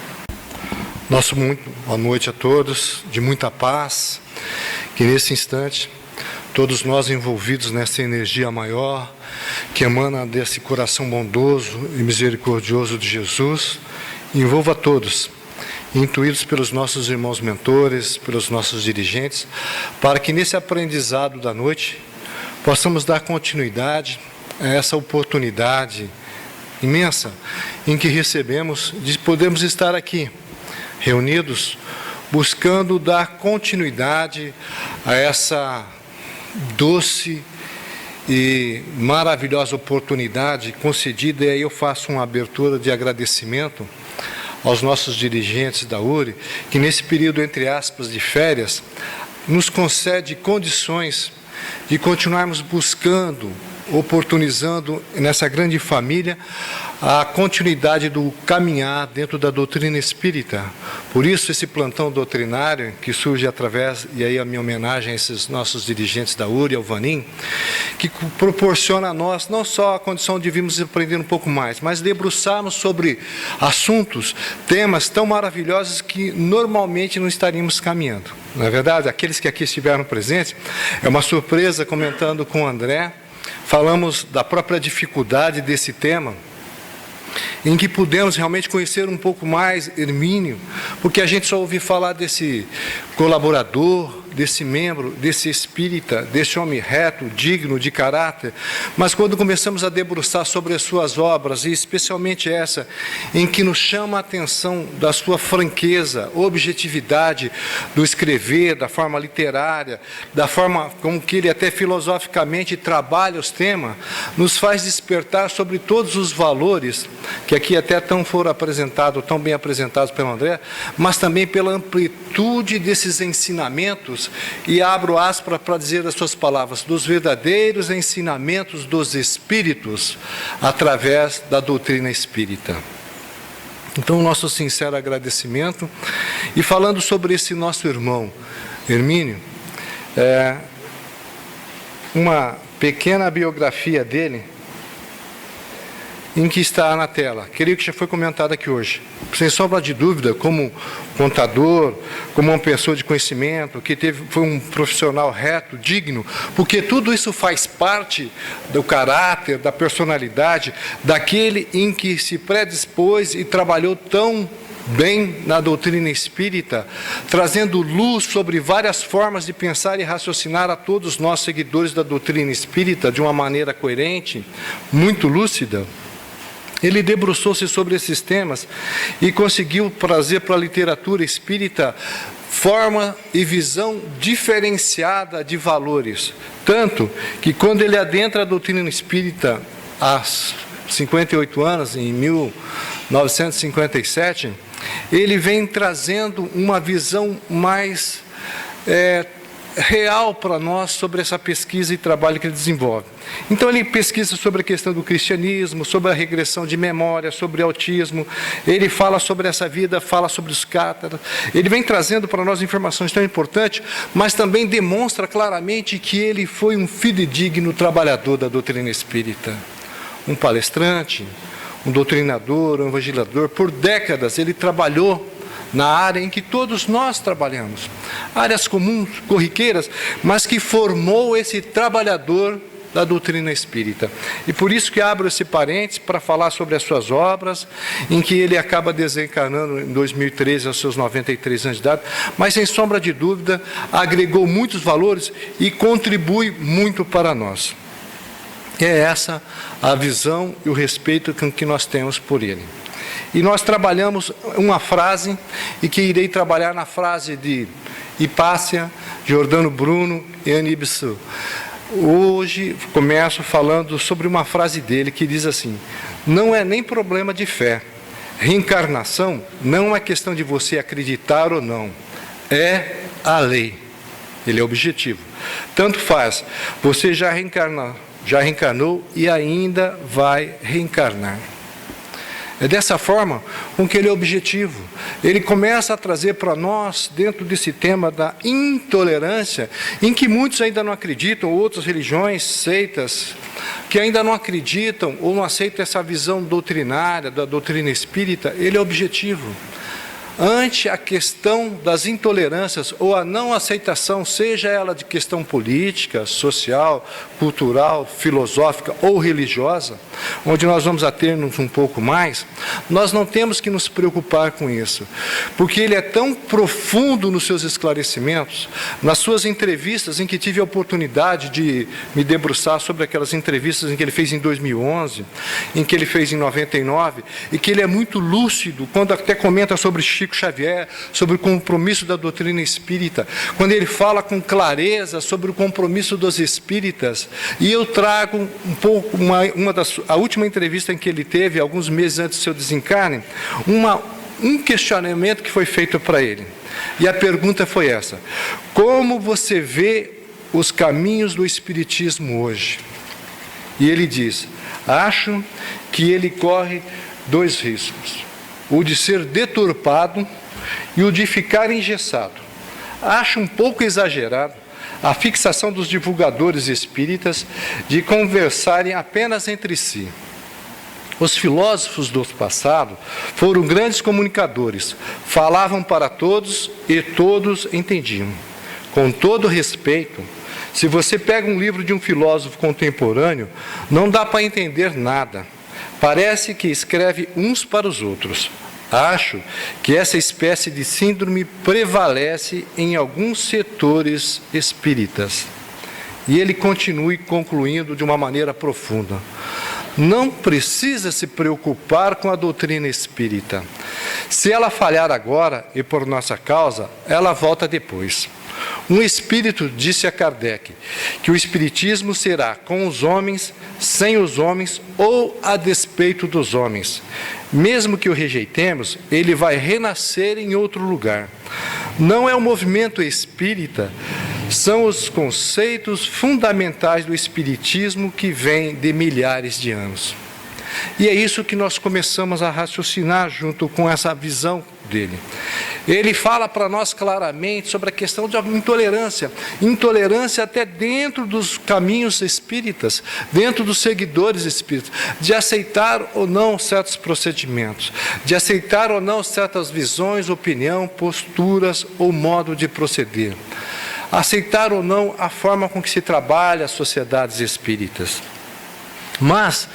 Nosso muito boa noite a todos, de muita paz, que nesse instante, todos nós envolvidos nessa energia maior, que emana desse coração bondoso e misericordioso de Jesus, envolva a todos, intuídos pelos nossos irmãos mentores, pelos nossos dirigentes, para que nesse aprendizado da noite, possamos dar continuidade a essa oportunidade imensa em que recebemos de podermos estar aqui, reunidos, buscando dar continuidade a essa doce e maravilhosa oportunidade concedida, e aí eu faço uma abertura de agradecimento aos nossos dirigentes da URI, que nesse período, entre aspas, de férias, nos concede condições de continuarmos buscando, oportunizando nessa grande família a continuidade do caminhar dentro da doutrina espírita. Por isso esse plantão doutrinário que surge através, e aí a minha homenagem a esses nossos dirigentes da URI, ao Vanim, que proporciona a nós não só a condição de virmos aprender um pouco mais, mas debruçarmos sobre assuntos, temas tão maravilhosos que normalmente não estaríamos caminhando. Não é verdade? Aqueles que aqui estiveram presentes, é uma surpresa, comentando com o André, falamos da própria dificuldade desse tema, em que pudemos realmente conhecer um pouco mais Hermínio, porque a gente só ouviu falar desse colaborador, desse membro, desse espírita, desse homem reto, digno, de caráter, mas quando começamos a debruçar sobre as suas obras, e especialmente essa, em que nos chama a atenção da sua franqueza, objetividade do escrever, da forma literária, da forma como que ele até filosoficamente trabalha os temas, nos faz despertar sobre todos os valores, que aqui até foram apresentados, tão bem apresentados pelo André, mas também pela amplitude desses ensinamentos, e abro aspas para dizer as suas palavras, dos verdadeiros ensinamentos dos espíritos através da doutrina espírita. Então, nosso sincero agradecimento. E falando sobre esse nosso irmão Hermínio, uma pequena biografia dele, em que está na tela, creio que já foi comentado aqui hoje. Sem sombra de dúvida, como contador, como uma pessoa de conhecimento, que foi um profissional reto, digno, porque tudo isso faz parte do caráter, da personalidade, daquele em que se predispôs e trabalhou tão bem na doutrina espírita, trazendo luz sobre várias formas de pensar e raciocinar a todos nós, seguidores da doutrina espírita, de uma maneira coerente, muito lúcida. Ele debruçou-se sobre esses temas e conseguiu trazer para a literatura espírita forma e visão diferenciada de valores. Tanto que quando ele adentra a doutrina espírita há 58 anos, em 1957, ele vem trazendo uma visão mais real para nós sobre essa pesquisa e trabalho que ele desenvolve. Então ele pesquisa sobre a questão do cristianismo, sobre a regressão de memória, sobre autismo, ele fala sobre essa vida, fala sobre os cátaras, ele vem trazendo para nós informações tão importantes, mas também demonstra claramente que ele foi um fidedigno trabalhador da doutrina espírita, um palestrante, um doutrinador, um evangelicador. Por décadas ele trabalhou na área em que todos nós trabalhamos, áreas comuns, corriqueiras, mas que formou esse trabalhador da doutrina espírita. E por isso que abro esse parênteses para falar sobre as suas obras, em que ele acaba desencarnando em 2013 aos seus 93 anos de idade, mas sem sombra de dúvida agregou muitos valores e contribui muito para nós. É essa a visão e o respeito que nós temos por ele. E nós trabalhamos uma frase, e que irei trabalhar na frase de Hipácia, Giordano Bruno e Aníbal. Hoje começo falando sobre uma frase dele que diz assim: não é nem problema de fé. Reencarnação não é questão de você acreditar ou não. É a lei. Ele é objetivo. Tanto faz, você já reencarnou e ainda vai reencarnar. É dessa forma com que ele é objetivo. Ele começa a trazer para nós, dentro desse tema da intolerância, em que muitos ainda não acreditam, outras religiões, seitas, que ainda não acreditam ou não aceitam essa visão doutrinária, da doutrina espírita, ele é objetivo. Ante a questão das intolerâncias ou a não aceitação, seja ela de questão política, social, cultural, filosófica ou religiosa, onde nós vamos ater-nos um pouco mais, nós não temos que nos preocupar com isso, porque ele é tão profundo nos seus esclarecimentos, nas suas entrevistas, em que tive a oportunidade de me debruçar sobre aquelas entrevistas em que ele fez em 2011, em que ele fez em 99, e que ele é muito lúcido, quando até comenta sobre Chico Xavier, sobre o compromisso da doutrina espírita, quando ele fala com clareza sobre o compromisso dos espíritas. E eu trago um pouco, a última entrevista em que ele teve, alguns meses antes do seu desencarne, um questionamento que foi feito para ele. E a pergunta foi essa: como você vê os caminhos do espiritismo hoje? E ele diz: acho que ele corre dois riscos: o de ser deturpado e o de ficar engessado. Acho um pouco exagerado a fixação dos divulgadores espíritas de conversarem apenas entre si. Os filósofos do passado foram grandes comunicadores, falavam para todos e todos entendiam. Com todo respeito, se você pega um livro de um filósofo contemporâneo, não dá para entender nada. Parece que escreve uns para os outros. Acho que essa espécie de síndrome prevalece em alguns setores espíritas. E ele continua concluindo de uma maneira profunda: não precisa se preocupar com a doutrina espírita. Se ela falhar agora e por nossa causa, ela volta depois. Um espírito disse a Kardec que o espiritismo será com os homens, sem os homens ou a despeito dos homens. Mesmo que o rejeitemos, ele vai renascer em outro lugar. Não é o movimento espírita, são os conceitos fundamentais do espiritismo que vêm de milhares de anos. E é isso que nós começamos a raciocinar junto com essa visão dele. Ele fala para nós claramente sobre a questão da intolerância. Intolerância até dentro dos caminhos espíritas, dentro dos seguidores espíritas, de aceitar ou não certos procedimentos, de aceitar ou não certas visões, opinião, posturas ou modo de proceder. Aceitar ou não a forma com que se trabalha as sociedades espíritas. Mas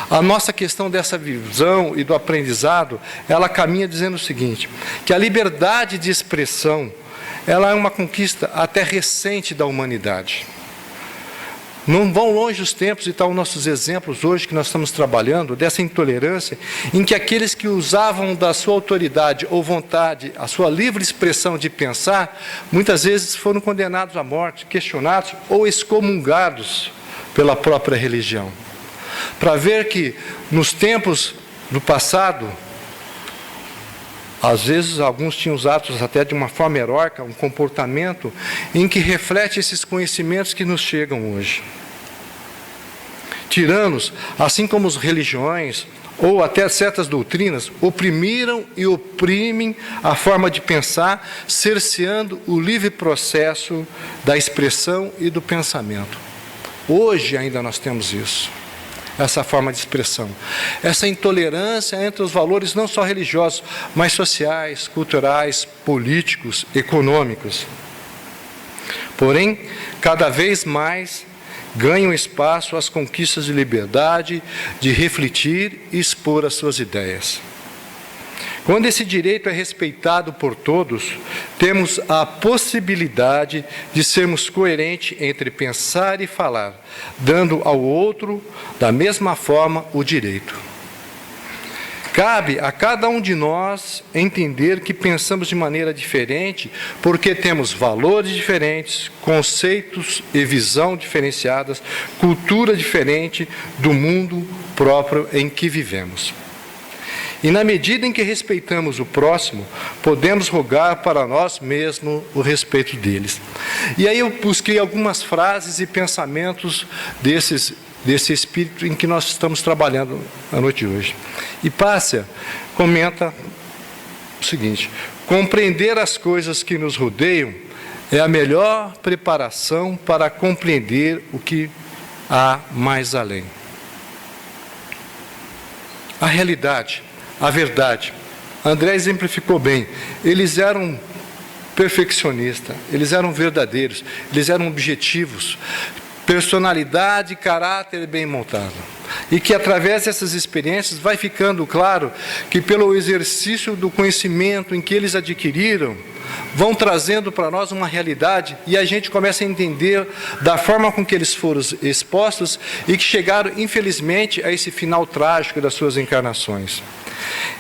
a nossa questão dessa visão e do aprendizado, ela caminha dizendo o seguinte: que a liberdade de expressão, ela é uma conquista até recente da humanidade. Não vão longe os tempos, e estão nossos exemplos hoje que nós estamos trabalhando, dessa intolerância, em que aqueles que usavam da sua autoridade ou vontade, a sua livre expressão de pensar, muitas vezes foram condenados à morte, questionados ou excomungados pela própria religião. Para ver que nos tempos do passado, às vezes alguns tinham os atos até de uma forma heróica, um comportamento em que reflete esses conhecimentos que nos chegam hoje. Tiranos, assim como as religiões, ou até certas doutrinas, oprimiram e oprimem a forma de pensar, cerceando o livre processo da expressão e do pensamento. Hoje ainda nós temos isso. Essa forma de expressão, essa intolerância entre os valores não só religiosos, mas sociais, culturais, políticos, econômicos. Porém, cada vez mais ganham espaço as conquistas de liberdade, de refletir e expor as suas ideias. Quando esse direito é respeitado por todos, temos a possibilidade de sermos coerentes entre pensar e falar, dando ao outro, da mesma forma, o direito. Cabe a cada um de nós entender que pensamos de maneira diferente, porque temos valores diferentes, conceitos e visão diferenciadas, cultura diferente do mundo próprio em que vivemos. E na medida em que respeitamos o próximo, podemos rogar para nós mesmos o respeito deles. E aí eu busquei algumas frases e pensamentos desse espírito em que nós estamos trabalhando na noite de hoje. E Pássia comenta o seguinte: compreender as coisas que nos rodeiam é a melhor preparação para compreender o que há mais além. A realidade, a verdade. André exemplificou bem. Eles eram perfeccionistas, eles eram verdadeiros, eles eram objetivos, personalidade, caráter bem montado. E que através dessas experiências vai ficando claro que pelo exercício do conhecimento em que eles adquiriram, vão trazendo para nós uma realidade e a gente começa a entender da forma com que eles foram expostos e que chegaram, infelizmente, a esse final trágico das suas encarnações.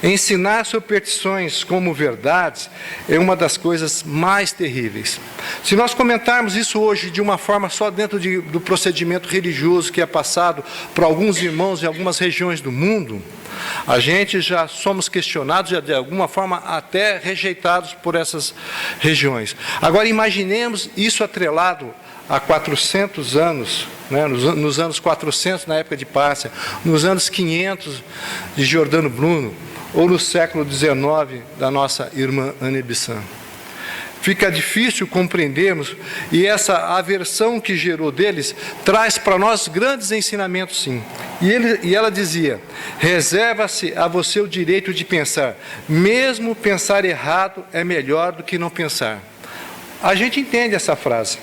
Ensinar superstições como verdades é uma das coisas mais terríveis. Se nós comentarmos isso hoje de uma forma só dentro do procedimento religioso que é passado para alguns irmãos em algumas regiões do mundo, a gente já somos questionados, já de alguma forma até rejeitados por essas regiões. Agora imaginemos isso atrelado há 400 anos, né, nos anos 400 na época de Pássia, nos anos 500 de Giordano Bruno, ou no século XIX da nossa irmã Anne Besant. Fica difícil compreendermos, e essa aversão que gerou deles traz para nós grandes ensinamentos, sim. E ela dizia: reserva-se a você o direito de pensar, mesmo pensar errado é melhor do que não pensar. A gente entende essa frase,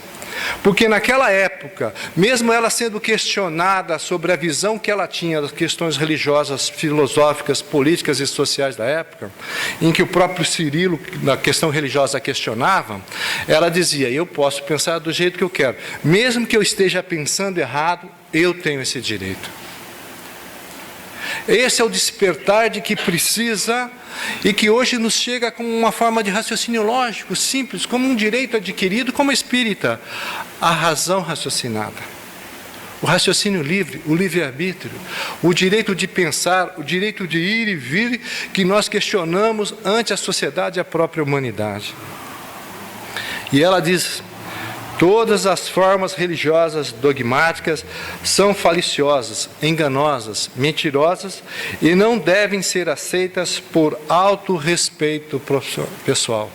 porque naquela época, mesmo ela sendo questionada sobre a visão que ela tinha das questões religiosas, filosóficas, políticas e sociais da época, em que o próprio Cirilo, na questão religiosa, questionava, ela dizia: eu posso pensar do jeito que eu quero, mesmo que eu esteja pensando errado, eu tenho esse direito. Esse é o despertar de que precisa e que hoje nos chega como uma forma de raciocínio lógico, simples, como um direito adquirido como espírita, a razão raciocinada, o raciocínio livre, o livre-arbítrio, o direito de pensar, o direito de ir e vir, que nós questionamos ante a sociedade e a própria humanidade. E ela diz: todas as formas religiosas dogmáticas são faliciosas, enganosas, mentirosas e não devem ser aceitas por autorrespeito pessoal.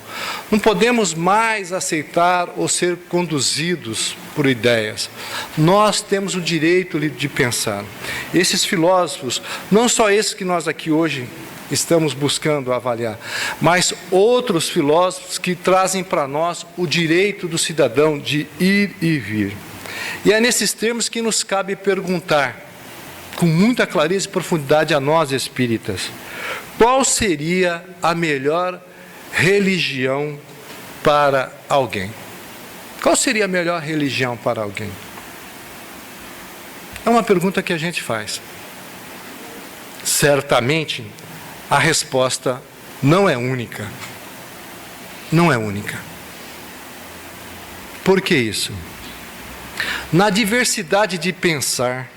Não podemos mais aceitar ou ser conduzidos por ideias. Nós temos o direito de pensar. Esses filósofos, não só esses que nós aqui hoje estamos buscando avaliar, mas outros filósofos que trazem para nós o direito do cidadão de ir e vir. E é nesses termos que nos cabe perguntar, com muita clareza e profundidade a nós espíritas, qual seria a melhor religião para alguém? Qual seria a melhor religião para alguém? É uma pergunta que a gente faz. Certamente, a resposta não é única. Não é única. Por que isso? Na diversidade de pensar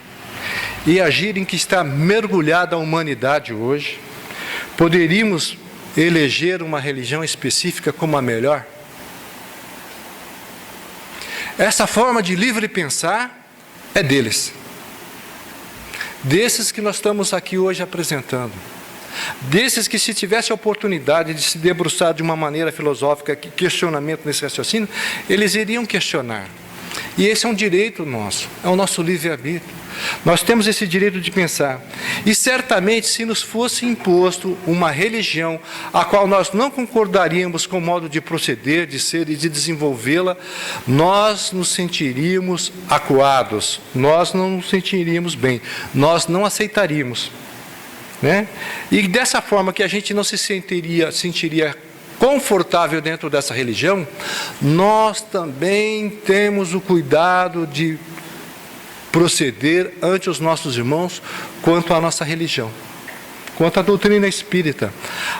e agir em que está mergulhada a humanidade hoje, poderíamos eleger uma religião específica como a melhor? Essa forma de livre pensar é deles. Desses que nós estamos aqui hoje apresentando. Desses que, se tivesse a oportunidade de se debruçar de uma maneira filosófica, questionamento nesse raciocínio, eles iriam questionar. E esse é um direito nosso, é o nosso livre-arbítrio. Nós temos esse direito de pensar. E certamente, se nos fosse imposto uma religião a qual nós não concordaríamos com o modo de proceder, de ser e de desenvolvê-la, nós nos sentiríamos acuados, nós não nos sentiríamos bem, nós não aceitaríamos. Né? E dessa forma que a gente não se sentiria confortável dentro dessa religião, nós também temos o cuidado de proceder ante os nossos irmãos quanto à nossa religião, quanto à doutrina espírita.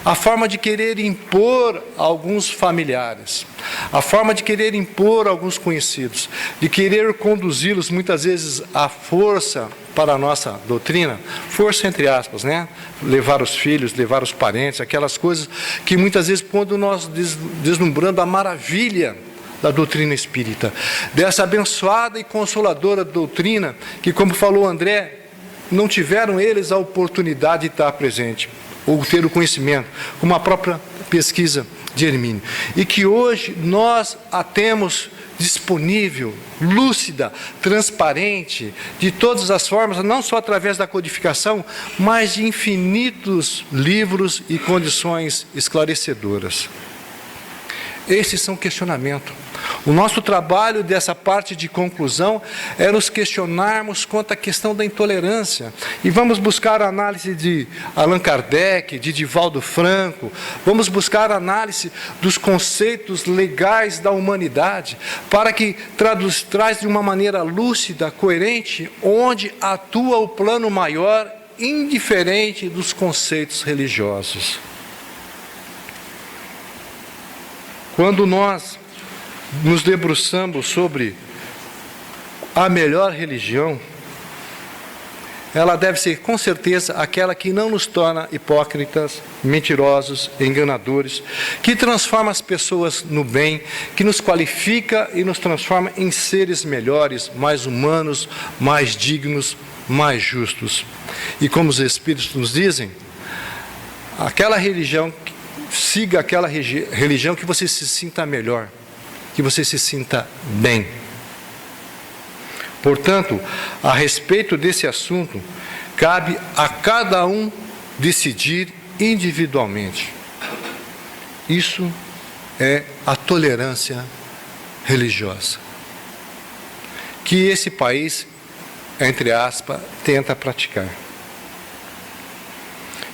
A forma de querer impor alguns familiares, a forma de querer impor alguns conhecidos, de querer conduzi-los muitas vezes à força para a nossa doutrina, força entre aspas, né? Levar os filhos, levar os parentes, aquelas coisas que muitas vezes, quando nós deslumbrando a maravilha da doutrina espírita, dessa abençoada e consoladora doutrina, que, como falou André, não tiveram eles a oportunidade de estar presente, ou ter o conhecimento, como a própria pesquisa de Hermínio. E que hoje nós a temos disponível, lúcida, transparente, de todas as formas, não só através da codificação, mas de infinitos livros e condições esclarecedoras. Esses são questionamentos. O nosso trabalho dessa parte de conclusão é nos questionarmos quanto à questão da intolerância. E vamos buscar a análise de Allan Kardec, de Divaldo Franco, vamos buscar a análise dos conceitos legais da humanidade, para que traz de uma maneira lúcida, coerente, onde atua o plano maior, indiferente dos conceitos religiosos. Quando nós nos debruçamos sobre a melhor religião, ela deve ser, com certeza, aquela que não nos torna hipócritas, mentirosos, enganadores, que transforma as pessoas no bem, que nos qualifica e nos transforma em seres melhores, mais humanos, mais dignos, mais justos. E como os Espíritos nos dizem, aquela religião, siga aquela religião que você se sinta melhor, que você se sinta bem. Portanto, a respeito desse assunto, cabe a cada um decidir individualmente. Isso é a tolerância religiosa, que esse país, entre aspas, tenta praticar.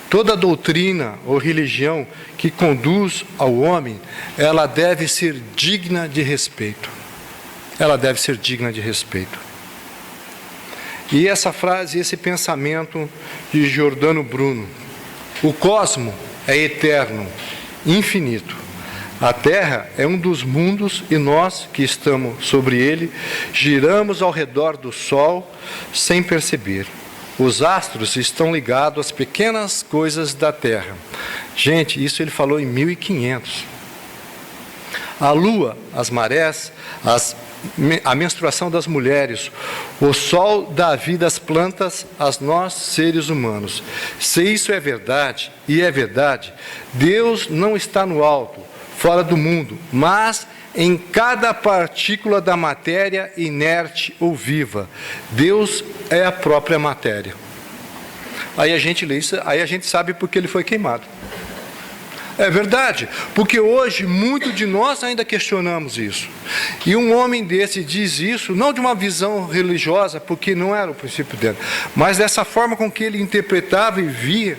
Toda doutrina ou religião que conduz ao homem, ela deve ser digna de respeito. Ela deve ser digna de respeito. E essa frase, esse pensamento de Giordano Bruno: o cosmo é eterno, infinito. A Terra é um dos mundos e nós, que estamos sobre ele, giramos ao redor do Sol sem perceber. Os astros estão ligados às pequenas coisas da Terra. Gente, isso ele falou em 1500. A Lua, as marés, a menstruação das mulheres, o Sol dá vida às plantas, a nós, seres humanos. Se isso é verdade, e é verdade, Deus não está no alto, fora do mundo, mas em cada partícula da matéria inerte ou viva. Deus é a própria matéria. Aí a gente lê isso, aí a gente sabe porque ele foi queimado. É verdade, porque hoje muito de nós ainda questionamos isso. E um homem desse diz isso, não de uma visão religiosa, porque não era o princípio dele, mas dessa forma com que ele interpretava e via.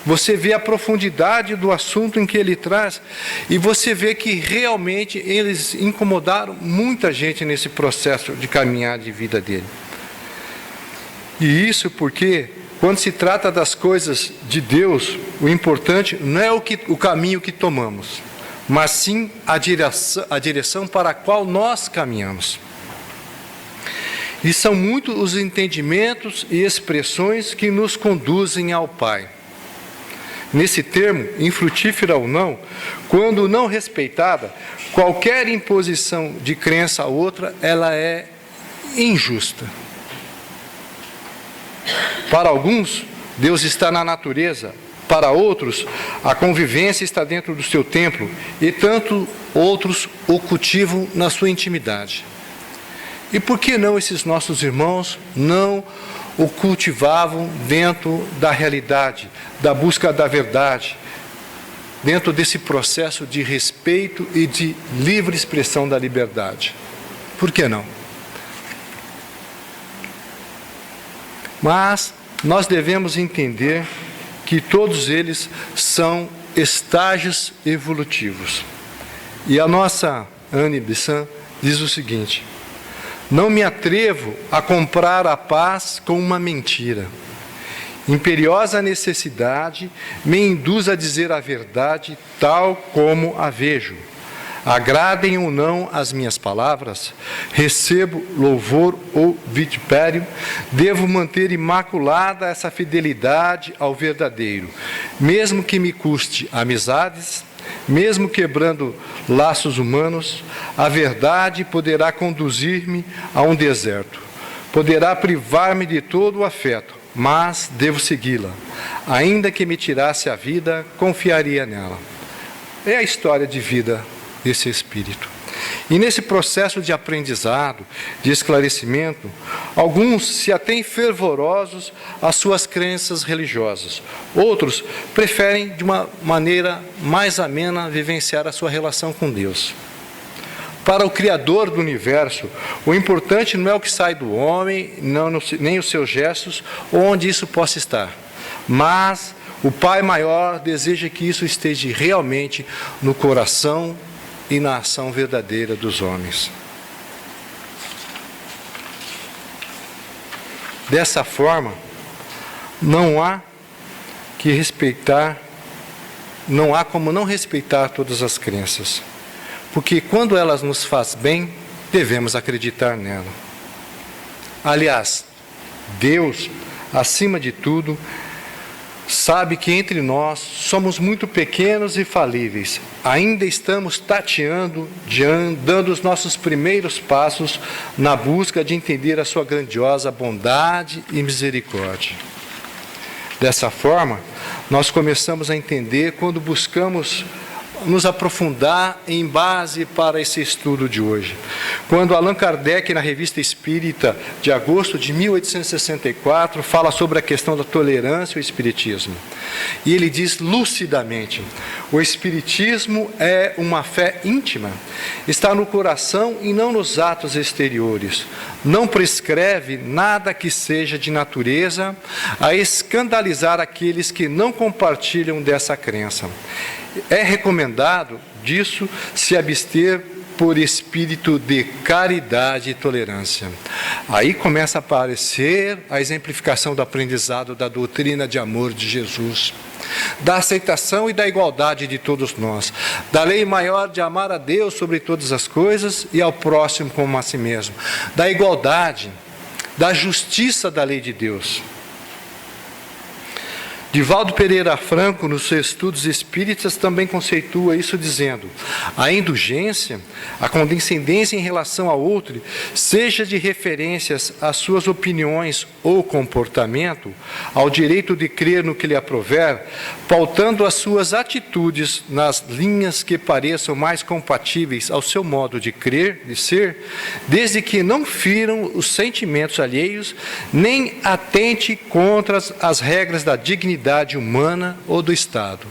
Você vê a profundidade do assunto em que ele traz, e você vê que realmente eles incomodaram muita gente nesse processo de caminhar de vida dele. E isso porque, quando se trata das coisas de Deus, o importante não é o caminho que tomamos, mas sim a direção para a qual nós caminhamos. E são muitos os entendimentos e expressões que nos conduzem ao Pai. Nesse termo, infrutífera ou não, quando não respeitada, qualquer imposição de crença a outra, ela é injusta. Para alguns, Deus está na natureza. Para outros, a convivência está dentro do seu templo. E tanto outros o cultivam na sua intimidade. E por que não esses nossos irmãos não o cultivavam dentro da realidade, da busca da verdade, dentro desse processo de respeito e de livre expressão da liberdade? Por que não? Mas nós devemos entender que todos eles são estágios evolutivos. E a nossa Anne Besant diz o seguinte: não me atrevo a comprar a paz com uma mentira. Imperiosa necessidade me induz a dizer a verdade tal como a vejo. Agradem ou não as minhas palavras, recebo louvor ou vitupério, devo manter imaculada essa fidelidade ao verdadeiro, mesmo que me custe amizades, mesmo quebrando laços humanos, a verdade poderá conduzir-me a um deserto, poderá privar-me de todo o afeto, mas devo segui-la. Ainda que me tirasse a vida, confiaria nela. É a história de vida desse espírito. E nesse processo de aprendizado, de esclarecimento, alguns se atêm fervorosos às suas crenças religiosas. Outros preferem, de uma maneira mais amena, vivenciar a sua relação com Deus. Para o Criador do Universo, o importante não é o que sai do homem, nem os seus gestos, ou onde isso possa estar. Mas o Pai Maior deseja que isso esteja realmente no coração e na ação verdadeira dos homens. Dessa forma, não há como não respeitar todas as crenças, porque quando elas nos fazem bem, devemos acreditar nela. Aliás, Deus, acima de tudo, sabe que entre nós somos muito pequenos e falíveis. Ainda estamos tateando, dando os nossos primeiros passos na busca de entender a sua grandiosa bondade e misericórdia. Dessa forma, nós começamos a entender quando buscamos nos aprofundar em base para esse estudo de hoje. Quando Allan Kardec, na Revista Espírita, de agosto de 1864, fala sobre a questão da tolerância ao Espiritismo. E ele diz lucidamente: o Espiritismo é uma fé íntima, está no coração e não nos atos exteriores. Não prescreve nada que seja de natureza a escandalizar aqueles que não compartilham dessa crença. É recomendado disso se abster por espírito de caridade e tolerância. Aí começa a aparecer a exemplificação do aprendizado da doutrina de amor de Jesus, da aceitação e da igualdade de todos nós, da lei maior de amar a Deus sobre todas as coisas e ao próximo como a si mesmo, da igualdade, da justiça da lei de Deus. Divaldo Pereira Franco, nos seus estudos espíritas, também conceitua isso dizendo: a indulgência, a condescendência em relação ao outro, seja de referências às suas opiniões ou comportamento, ao direito de crer no que lhe aprover, pautando as suas atitudes nas linhas que pareçam mais compatíveis ao seu modo de crer, de ser, desde que não firam os sentimentos alheios, nem atente contra as regras da dignidade unidade humana ou do Estado.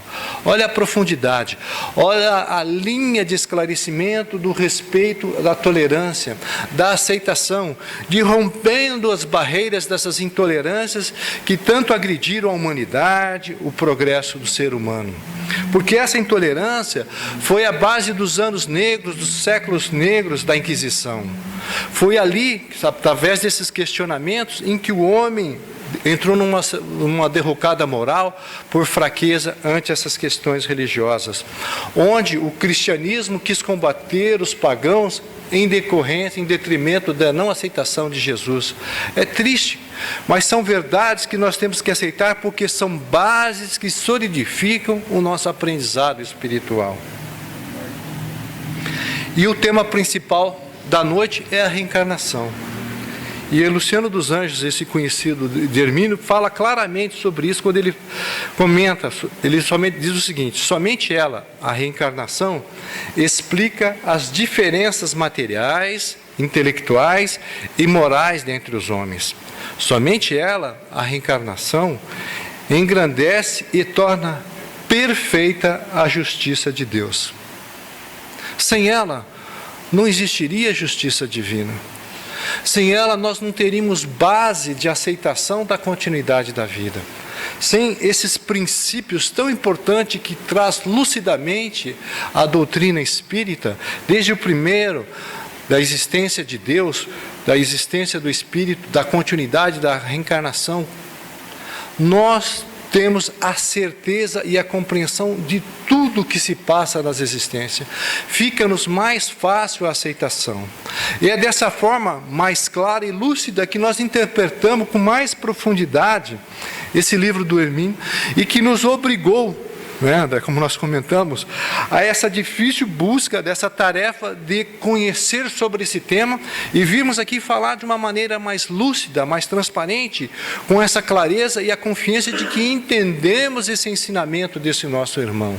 Olha a profundidade, olha a linha de esclarecimento do respeito, da tolerância, da aceitação, de rompendo as barreiras dessas intolerâncias que tanto agrediram a humanidade, o progresso do ser humano. Porque essa intolerância foi a base dos anos negros, dos séculos negros da Inquisição. Foi ali, através desses questionamentos, em que o homem entrou numa derrocada moral por fraqueza ante essas questões religiosas, onde o cristianismo quis combater os pagãos em decorrência, em detrimento da não aceitação de Jesus. É triste, mas são verdades que nós temos que aceitar, porque são bases que solidificam o nosso aprendizado espiritual. E o tema principal da noite é a reencarnação. E Luciano dos Anjos, esse conhecido de Hermínio, fala claramente sobre isso quando ele comenta, ele somente diz o seguinte: somente ela, a reencarnação, explica as diferenças materiais, intelectuais e morais dentre os homens. Somente ela, a reencarnação, engrandece e torna perfeita a justiça de Deus. Sem ela, não existiria justiça divina. Sem ela, nós não teríamos base de aceitação da continuidade da vida. Sem esses princípios tão importantes que traz lucidamente a doutrina espírita, desde o primeiro, da existência de Deus, da existência do Espírito, da continuidade da reencarnação, nós temos a certeza e a compreensão de tudo que se passa nas existências. Fica-nos mais fácil a aceitação. E é dessa forma mais clara e lúcida que nós interpretamos com mais profundidade esse livro do Hermínio, e que nos obrigou, como nós comentamos, a essa difícil busca dessa tarefa de conhecer sobre esse tema, e vimos aqui falar de uma maneira mais lúcida, mais transparente, com essa clareza e a confiança de que entendemos esse ensinamento desse nosso irmão.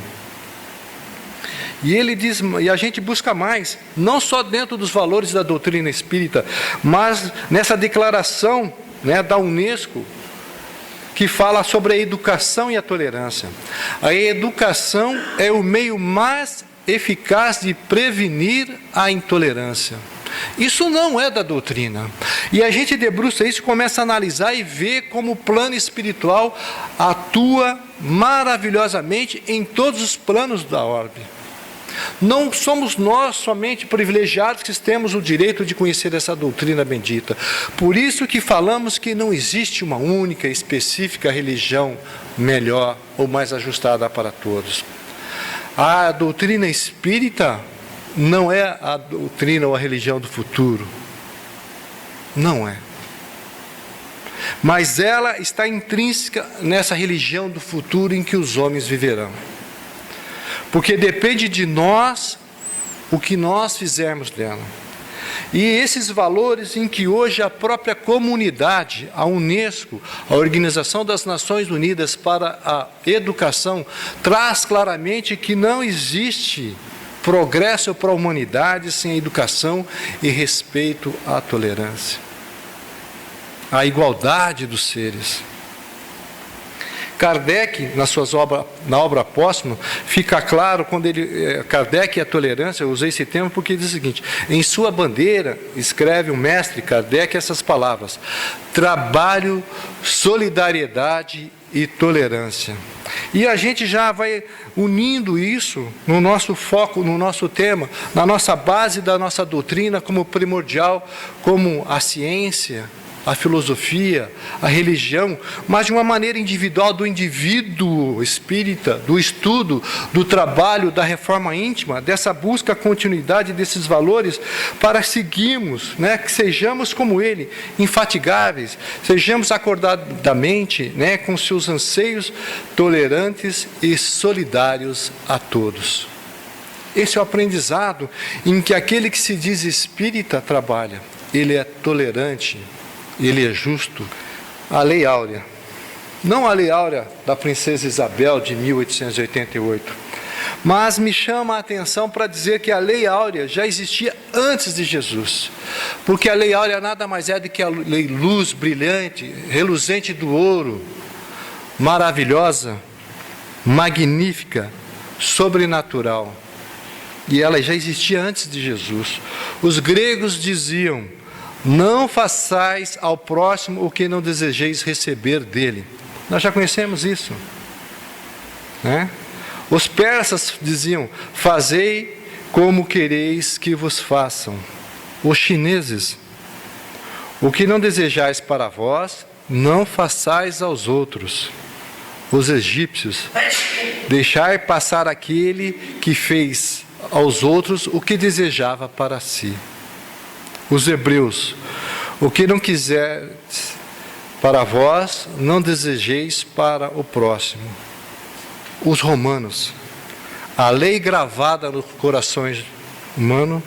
E ele diz, e a gente busca mais, não só dentro dos valores da doutrina espírita, mas nessa declaração da Unesco, que fala sobre a educação e a tolerância. A educação é o meio mais eficaz de prevenir a intolerância. Isso não é da doutrina. E a gente debruça isso, começa a analisar e ver como o plano espiritual atua maravilhosamente em todos os planos da orbe. Não somos nós somente privilegiados que temos o direito de conhecer essa doutrina bendita. Por isso que falamos que não existe uma única, específica religião melhor ou mais ajustada para todos. A doutrina espírita não é a doutrina ou a religião do futuro. Não é. Mas ela está intrínseca nessa religião do futuro em que os homens viverão. Porque depende de nós o que nós fizermos dela. E esses valores em que hoje a própria comunidade, a Unesco, a Organização das Nações Unidas para a Educação, traz claramente que não existe progresso para a humanidade sem a educação e respeito à tolerância, à igualdade dos seres. Kardec, na obra Póstuma, fica claro quando Kardec e a tolerância, eu usei esse termo porque diz o seguinte: em sua bandeira, escreve o mestre Kardec essas palavras: trabalho, solidariedade e tolerância. E a gente já vai unindo isso no nosso foco, no nosso tema, na nossa base da nossa doutrina como primordial, como a ciência, a filosofia, a religião, mas de uma maneira individual do indivíduo espírita, do estudo, do trabalho, da reforma íntima, dessa busca, continuidade desses valores, para seguirmos, que sejamos como ele, infatigáveis, sejamos acordadamente, com seus anseios, tolerantes e solidários a todos. Esse é o aprendizado em que aquele que se diz espírita trabalha. Ele é tolerante, ele é justo. A Lei Áurea, não a Lei Áurea da Princesa Isabel de 1888, mas me chama a atenção para dizer que a Lei Áurea já existia antes de Jesus, porque a Lei Áurea nada mais é do que a lei luz brilhante, reluzente do ouro, maravilhosa, magnífica, sobrenatural. E ela já existia antes de Jesus. Os gregos diziam: não façais ao próximo o que não desejeis receber dele. Nós já conhecemos isso, né? Os persas diziam: fazei como quereis que vos façam. Os chineses: o que não desejais para vós, não façais aos outros. Os egípcios: deixai passar aquele que fez aos outros o que desejava para si. Os hebreus: o que não quiseres para vós, não desejeis para o próximo. Os romanos: a lei gravada nos corações humanos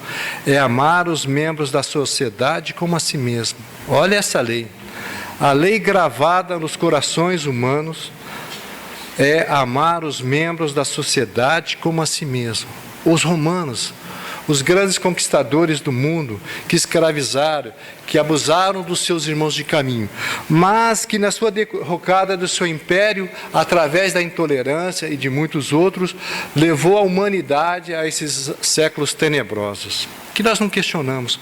é amar os membros da sociedade como a si mesmo. Olha essa lei. A lei gravada nos corações humanos é amar os membros da sociedade como a si mesmo. Os romanos, os grandes conquistadores do mundo, que escravizaram, que abusaram dos seus irmãos de caminho, mas que na sua derrocada do seu império, através da intolerância e de muitos outros, levou a humanidade a esses séculos tenebrosos, que nós não questionamos,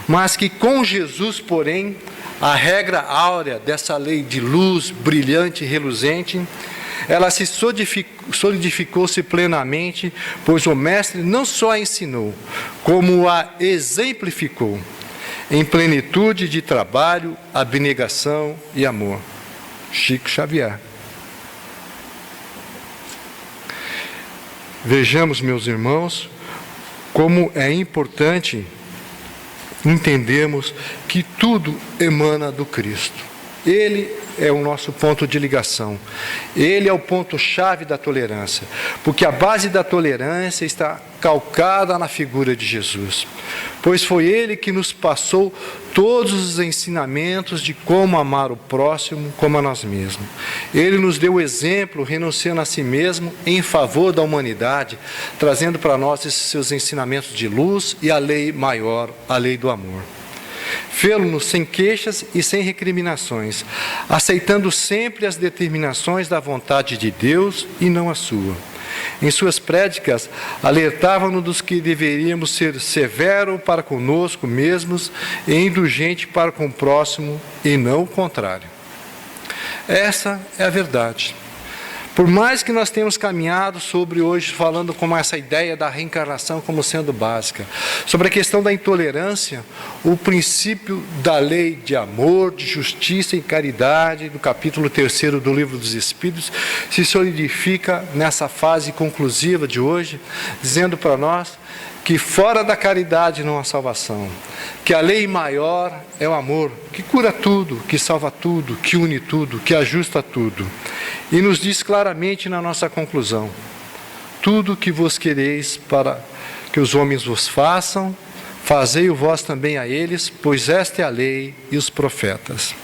mas que com Jesus, porém, a regra áurea dessa lei de luz brilhante e reluzente, ela se solidificou-se plenamente, pois o Mestre não só a ensinou, como a exemplificou, em plenitude de trabalho, abnegação e amor. Chico Xavier. Vejamos, meus irmãos, como é importante entendermos que tudo emana do Cristo. Ele é o nosso ponto de ligação. Ele é o ponto-chave da tolerância, porque a base da tolerância está calcada na figura de Jesus, pois foi Ele que nos passou todos os ensinamentos de como amar o próximo como a nós mesmos. Ele nos deu o exemplo, renunciando a si mesmo em favor da humanidade, trazendo para nós esses seus ensinamentos de luz e a lei maior, a lei do amor. Fê-lo-nos sem queixas e sem recriminações, aceitando sempre as determinações da vontade de Deus e não a sua. Em suas prédicas, alertavam-nos dos que deveríamos ser severo para conosco mesmos e indulgente para com o próximo, e não o contrário. Essa é a verdade. Por mais que nós tenhamos caminhado sobre hoje, falando como essa ideia da reencarnação como sendo básica, sobre a questão da intolerância, o princípio da lei de amor, de justiça e caridade, do capítulo 3º do Livro dos Espíritos, se solidifica nessa fase conclusiva de hoje, dizendo para nós que fora da caridade não há salvação, que a lei maior é o amor, que cura tudo, que salva tudo, que une tudo, que ajusta tudo. E nos diz claramente na nossa conclusão: tudo que vos quereis para que os homens vos façam, fazei-o vós também a eles, pois esta é a lei e os profetas.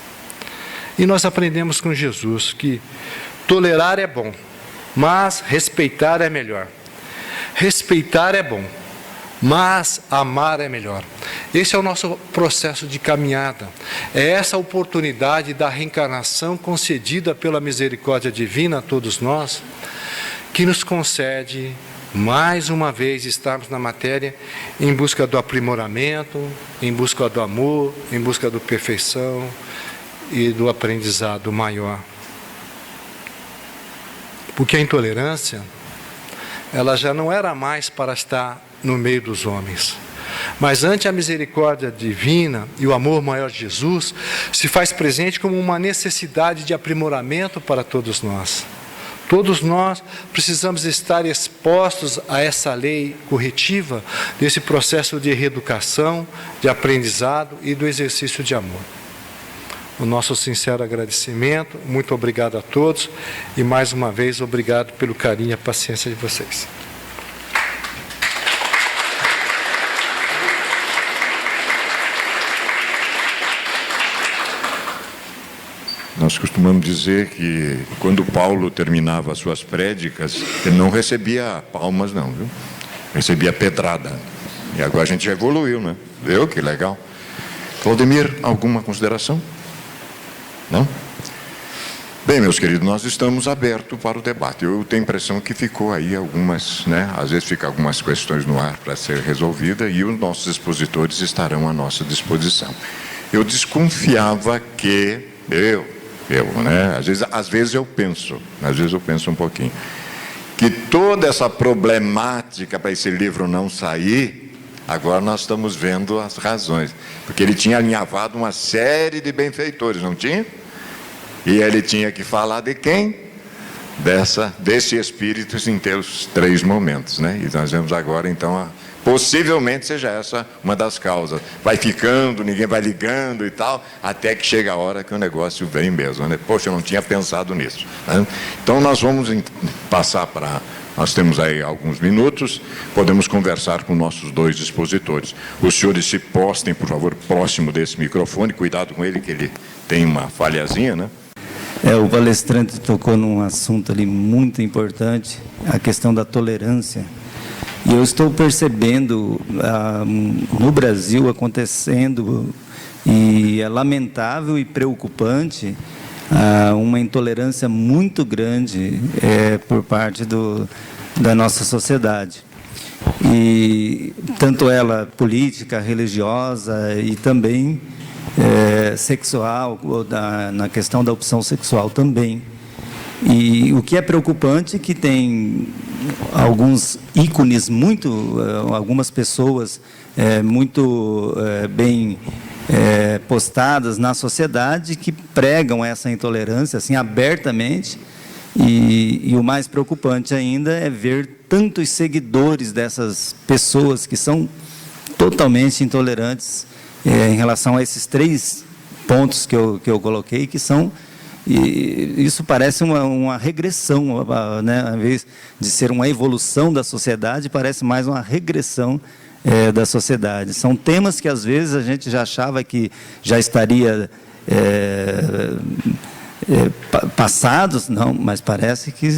E nós aprendemos com Jesus que tolerar é bom, mas respeitar é melhor. Respeitar é bom, mas amar é melhor. Esse é o nosso processo de caminhada. É essa oportunidade da reencarnação concedida pela misericórdia divina a todos nós, que nos concede, mais uma vez, estarmos na matéria em busca do aprimoramento, em busca do amor, em busca da perfeição e do aprendizado maior. Porque a intolerância, ela já não era mais para estar no meio dos homens, mas ante a misericórdia divina e o amor maior de Jesus, se faz presente como uma necessidade de aprimoramento para todos nós. Todos nós precisamos estar expostos a essa lei corretiva, desse processo de reeducação, de aprendizado e do exercício de amor. O nosso sincero agradecimento, muito obrigado a todos e mais uma vez obrigado pelo carinho e a paciência de vocês. Nós costumamos dizer que quando Paulo terminava as suas prédicas, ele não recebia palmas não, viu? Recebia pedrada. E agora a gente já evoluiu, né? Viu? Que legal. Claudemir, alguma consideração? Não? Bem, meus queridos, nós estamos abertos para o debate. Eu tenho a impressão que ficou aí algumas, às vezes fica algumas questões no ar para ser resolvida e os nossos expositores estarão à nossa disposição. Eu desconfiava que às vezes eu penso um pouquinho, que toda essa problemática para esse livro não sair, agora nós estamos vendo as razões, porque ele tinha alinhavado uma série de benfeitores, não tinha? E ele tinha que falar de quem? Desse espírito em teus 3 momentos, né? E nós vemos agora, então, possivelmente seja essa uma das causas. Vai ficando, ninguém vai ligando e tal, até que chega a hora que o negócio vem mesmo, né? Poxa, eu não tinha pensado nisso, né? Então, nós vamos passar para... Nós temos aí alguns minutos, podemos conversar com nossos 2 expositores. Os senhores se postem, por favor, próximo desse microfone, cuidado com ele, que ele tem uma falhazinha, né? O palestrante tocou num assunto ali muito importante, a questão da tolerância. E eu estou percebendo no Brasil acontecendo, e é lamentável e preocupante, uma intolerância muito grande por parte da nossa sociedade. E tanto ela política, religiosa e também sexual, na questão da opção sexual também. E o que é preocupante é que tem alguns ícones algumas pessoas muito bem postadas na sociedade que pregam essa intolerância assim abertamente, e o mais preocupante ainda é ver tantos seguidores dessas pessoas que são totalmente intolerantes em relação a esses 3 pontos que eu coloquei, que são... E isso parece uma regressão, né? Ao invés de ser uma evolução da sociedade, parece mais uma regressão da sociedade. São temas que, às vezes, a gente já achava que já estaria passados, não, mas parece que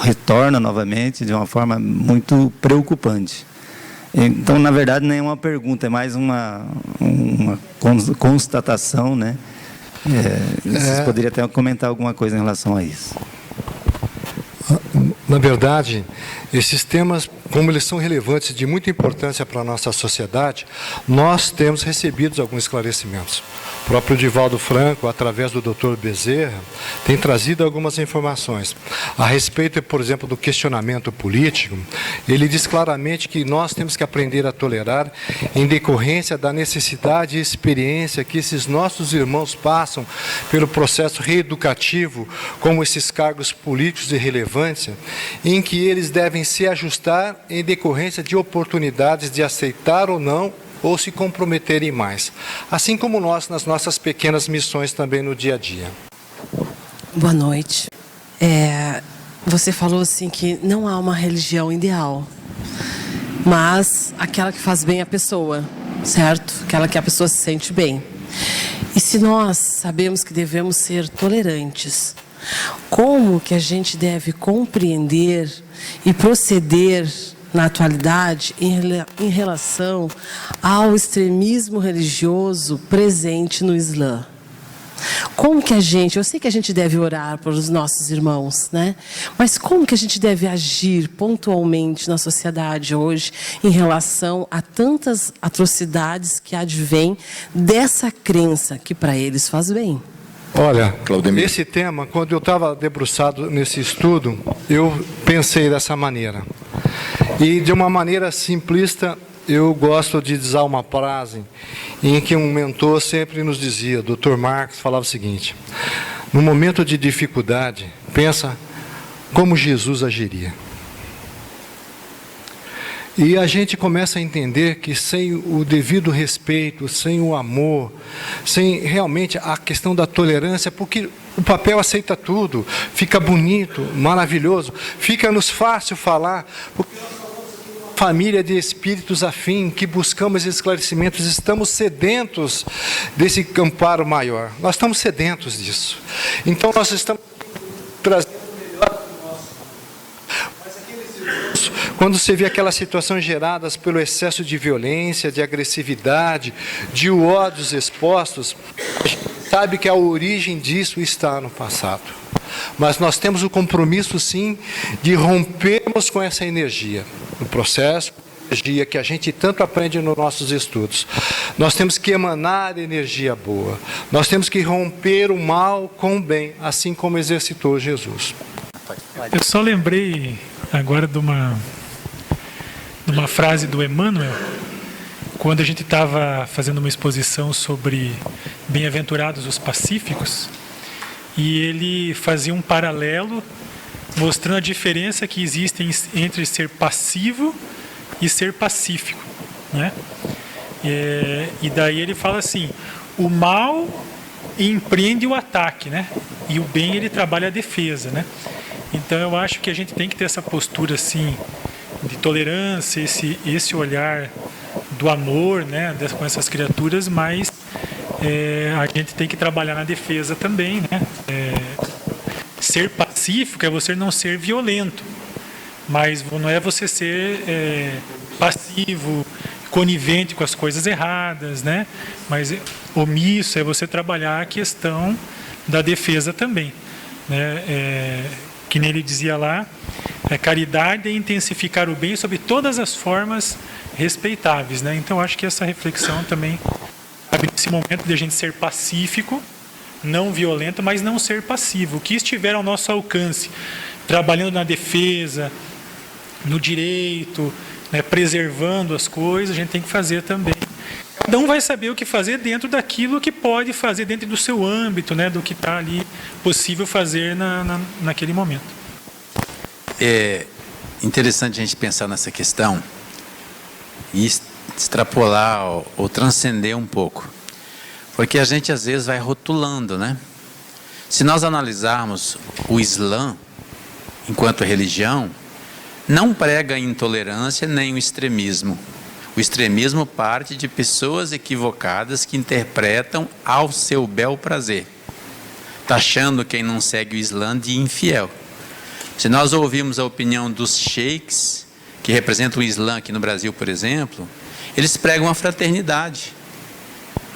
retorna novamente de uma forma muito preocupante. Então, na verdade, não é uma pergunta, é mais uma constatação, né? Vocês poderiam até comentar alguma coisa em relação a isso. Na verdade, esses temas, como eles são relevantes, de muita importância para a nossa sociedade, nós temos recebido alguns esclarecimentos. O próprio Divaldo Franco, através do Dr. Bezerra, tem trazido algumas informações. A respeito, por exemplo, do questionamento político, ele diz claramente que nós temos que aprender a tolerar em decorrência da necessidade e experiência que esses nossos irmãos passam pelo processo reeducativo, como esses cargos políticos de relevância, em que eles devem se ajustar em decorrência de oportunidades de aceitar ou não, ou se comprometerem mais. Assim como nós, nas nossas pequenas missões também no dia a dia. Boa noite. Você falou assim que não há uma religião ideal, mas aquela que faz bem à pessoa, certo? Aquela que a pessoa se sente bem. E se nós sabemos que devemos ser tolerantes, como que a gente deve compreender e proceder na atualidade em relação ao extremismo religioso presente no Islã? Como que eu sei que a gente deve orar pelos nossos irmãos, né? Mas como que a gente deve agir pontualmente na sociedade hoje em relação a tantas atrocidades que advêm dessa crença que para eles faz bem? Olha, Claudemir, esse tema, quando eu estava debruçado nesse estudo, eu pensei dessa maneira. E de uma maneira simplista, eu gosto de dizer uma frase em que um mentor sempre nos dizia, o Dr. Marcos falava o seguinte: no momento de dificuldade, pensa como Jesus agiria. E a gente começa a entender que sem o devido respeito, sem o amor, sem realmente a questão da tolerância, porque o papel aceita tudo, fica bonito, maravilhoso, fica-nos fácil falar, porque nós somos uma família de espíritos afim, que buscamos esclarecimentos, estamos sedentos desse amparo maior, nós estamos sedentos disso. Então nós estamos trazendo quando você vê aquelas situações geradas pelo excesso de violência, de agressividade, de ódios expostos, sabe que a origem disso está no passado. Mas nós temos o compromisso, sim, de rompermos com essa energia, no processo, energia que a gente tanto aprende nos nossos estudos. Nós temos que emanar energia boa. Nós temos que romper o mal com o bem, assim como exercitou Jesus. Eu só lembrei agora de uma frase do Emmanuel, quando a gente estava fazendo uma exposição sobre bem-aventurados os pacíficos, e ele fazia um paralelo mostrando a diferença que existe entre ser passivo e ser pacífico, né? E daí ele fala assim: o mal empreende o ataque, né? E o bem ele trabalha a defesa, né? Então eu acho que a gente tem que ter essa postura assim de tolerância, esse olhar do amor, né, com essas criaturas, mas a gente tem que trabalhar na defesa também, né? Ser pacífico é você não ser violento, mas não é você ser passivo, conivente com as coisas erradas, né? Mas omisso é você trabalhar a questão da defesa também, né? Que nem ele dizia lá, caridade é intensificar o bem sob todas as formas respeitáveis, né? Então acho que essa reflexão também cabe nesse momento de a gente ser pacífico, não violento, mas não ser passivo. O que estiver ao nosso alcance, trabalhando na defesa, no direito, né, preservando as coisas, a gente tem que fazer também. Cada um vai saber o que fazer dentro daquilo que pode fazer dentro do seu âmbito, né, do que está ali possível fazer naquele momento. É interessante a gente pensar nessa questão e extrapolar ou transcender um pouco, porque a gente às vezes vai rotulando, né? Se nós analisarmos o Islã enquanto religião, não prega a intolerância nem o extremismo. O extremismo parte de pessoas equivocadas que interpretam ao seu bel prazer, taxando quem não segue o Islã de infiel. Se nós ouvirmos a opinião dos sheiks, que representam o Islã aqui no Brasil, por exemplo, eles pregam a fraternidade,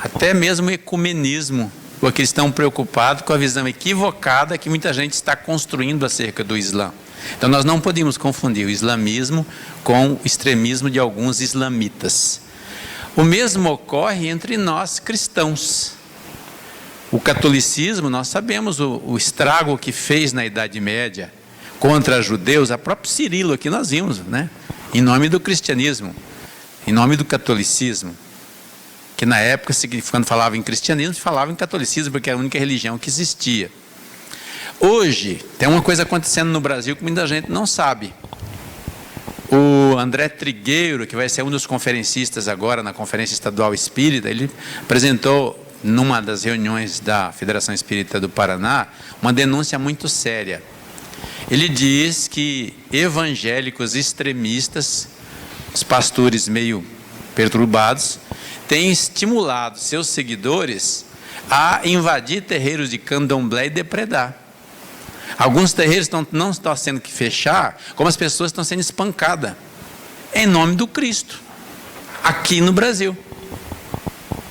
até mesmo o ecumenismo, porque eles estão preocupados com a visão equivocada que muita gente está construindo acerca do Islã. Então nós não podemos confundir o islamismo com o extremismo de alguns islamitas. O mesmo ocorre entre nós cristãos. O catolicismo, nós sabemos o estrago que fez na Idade Média contra judeus, a próprio Cirilo aqui nós vimos, né? Em nome do cristianismo, em nome do catolicismo, que na época, quando falava em cristianismo, falava em catolicismo, porque era a única religião que existia. Hoje, tem uma coisa acontecendo no Brasil que muita gente não sabe. O André Trigueiro, que vai ser um dos conferencistas agora na Conferência Estadual Espírita, ele apresentou, numa das reuniões da Federação Espírita do Paraná, uma denúncia muito séria. Ele diz que evangélicos extremistas, os pastores meio perturbados, têm estimulado seus seguidores a invadir terreiros de candomblé e depredar. Alguns terreiros não estão sendo que fechar, como as pessoas estão sendo espancadas, em nome do Cristo, aqui no Brasil.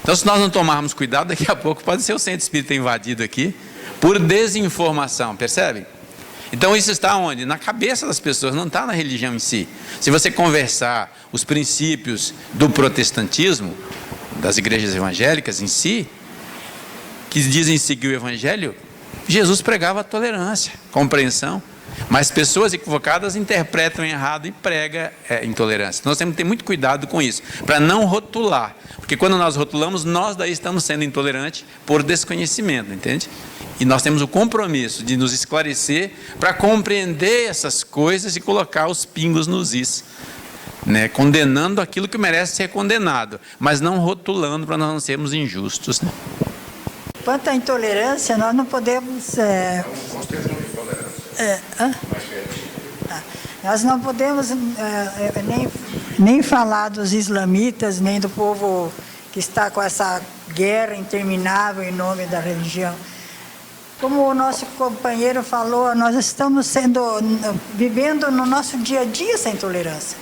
Então, se nós não tomarmos cuidado, daqui a pouco pode ser o centro espírita invadido aqui, por desinformação, percebe? Então isso está onde? Na cabeça das pessoas, não está na religião em si. Se você conversar os princípios do protestantismo, das igrejas evangélicas em si, que dizem seguir o evangelho, Jesus pregava a tolerância, compreensão, mas pessoas equivocadas interpretam errado e pregam intolerância. Nós temos que ter muito cuidado com isso, para não rotular, porque quando nós rotulamos, nós daí estamos sendo intolerantes por desconhecimento, entende? E nós temos o compromisso de nos esclarecer para compreender essas coisas e colocar os pingos nos is, né? Condenando aquilo que merece ser condenado, mas não rotulando para nós não sermos injustos, né? Quanto à intolerância, nós não podemos... nós não podemos nem falar dos islamitas, nem do povo que está com essa guerra interminável em nome da religião. Como o nosso companheiro falou, nós estamos vivendo no nosso dia a dia essa intolerância.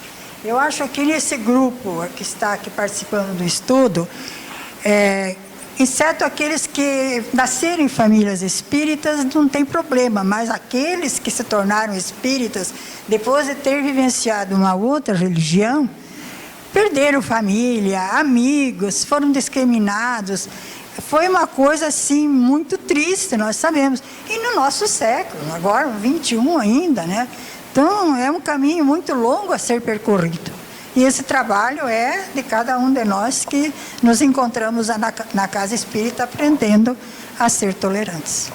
Eu acho que nesse grupo que está aqui participando do estudo, exceto aqueles que nasceram em famílias espíritas, não tem problema, mas aqueles que se tornaram espíritas, depois de ter vivenciado uma outra religião, perderam família, amigos, foram discriminados. Foi uma coisa, assim, muito triste, nós sabemos. E no nosso século, agora, 21 ainda, né? Então, é um caminho muito longo a ser percorrido. E esse trabalho é de cada um de nós que nos encontramos na Casa Espírita aprendendo a ser tolerantes.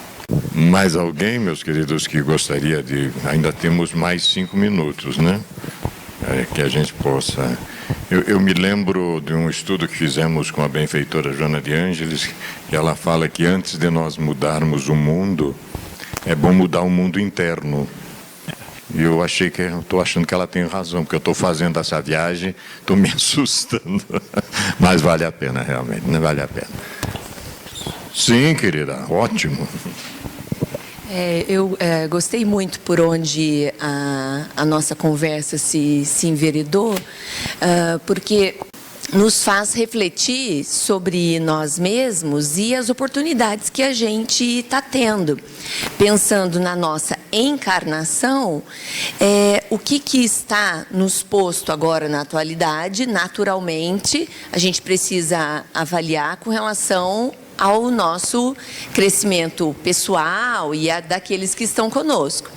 Mais alguém, meus queridos, que gostaria de... Ainda temos mais 5 minutos, né? Que a gente possa... Eu me lembro de um estudo que fizemos com a benfeitora Joana de Ângeles, que ela fala que antes de nós mudarmos o mundo, é bom mudar o mundo interno. E eu estou achando que ela tem razão, porque eu estou fazendo essa viagem, estou me assustando. Mas vale a pena, realmente, não vale a pena. Sim, querida, ótimo. Eu gostei muito por onde a nossa conversa se enveredou, porque nos faz refletir sobre nós mesmos e as oportunidades que a gente está tendo. Pensando na nossa encarnação, o que está nos posto agora na atualidade, naturalmente, a gente precisa avaliar com relação ao nosso crescimento pessoal e daqueles que estão conosco.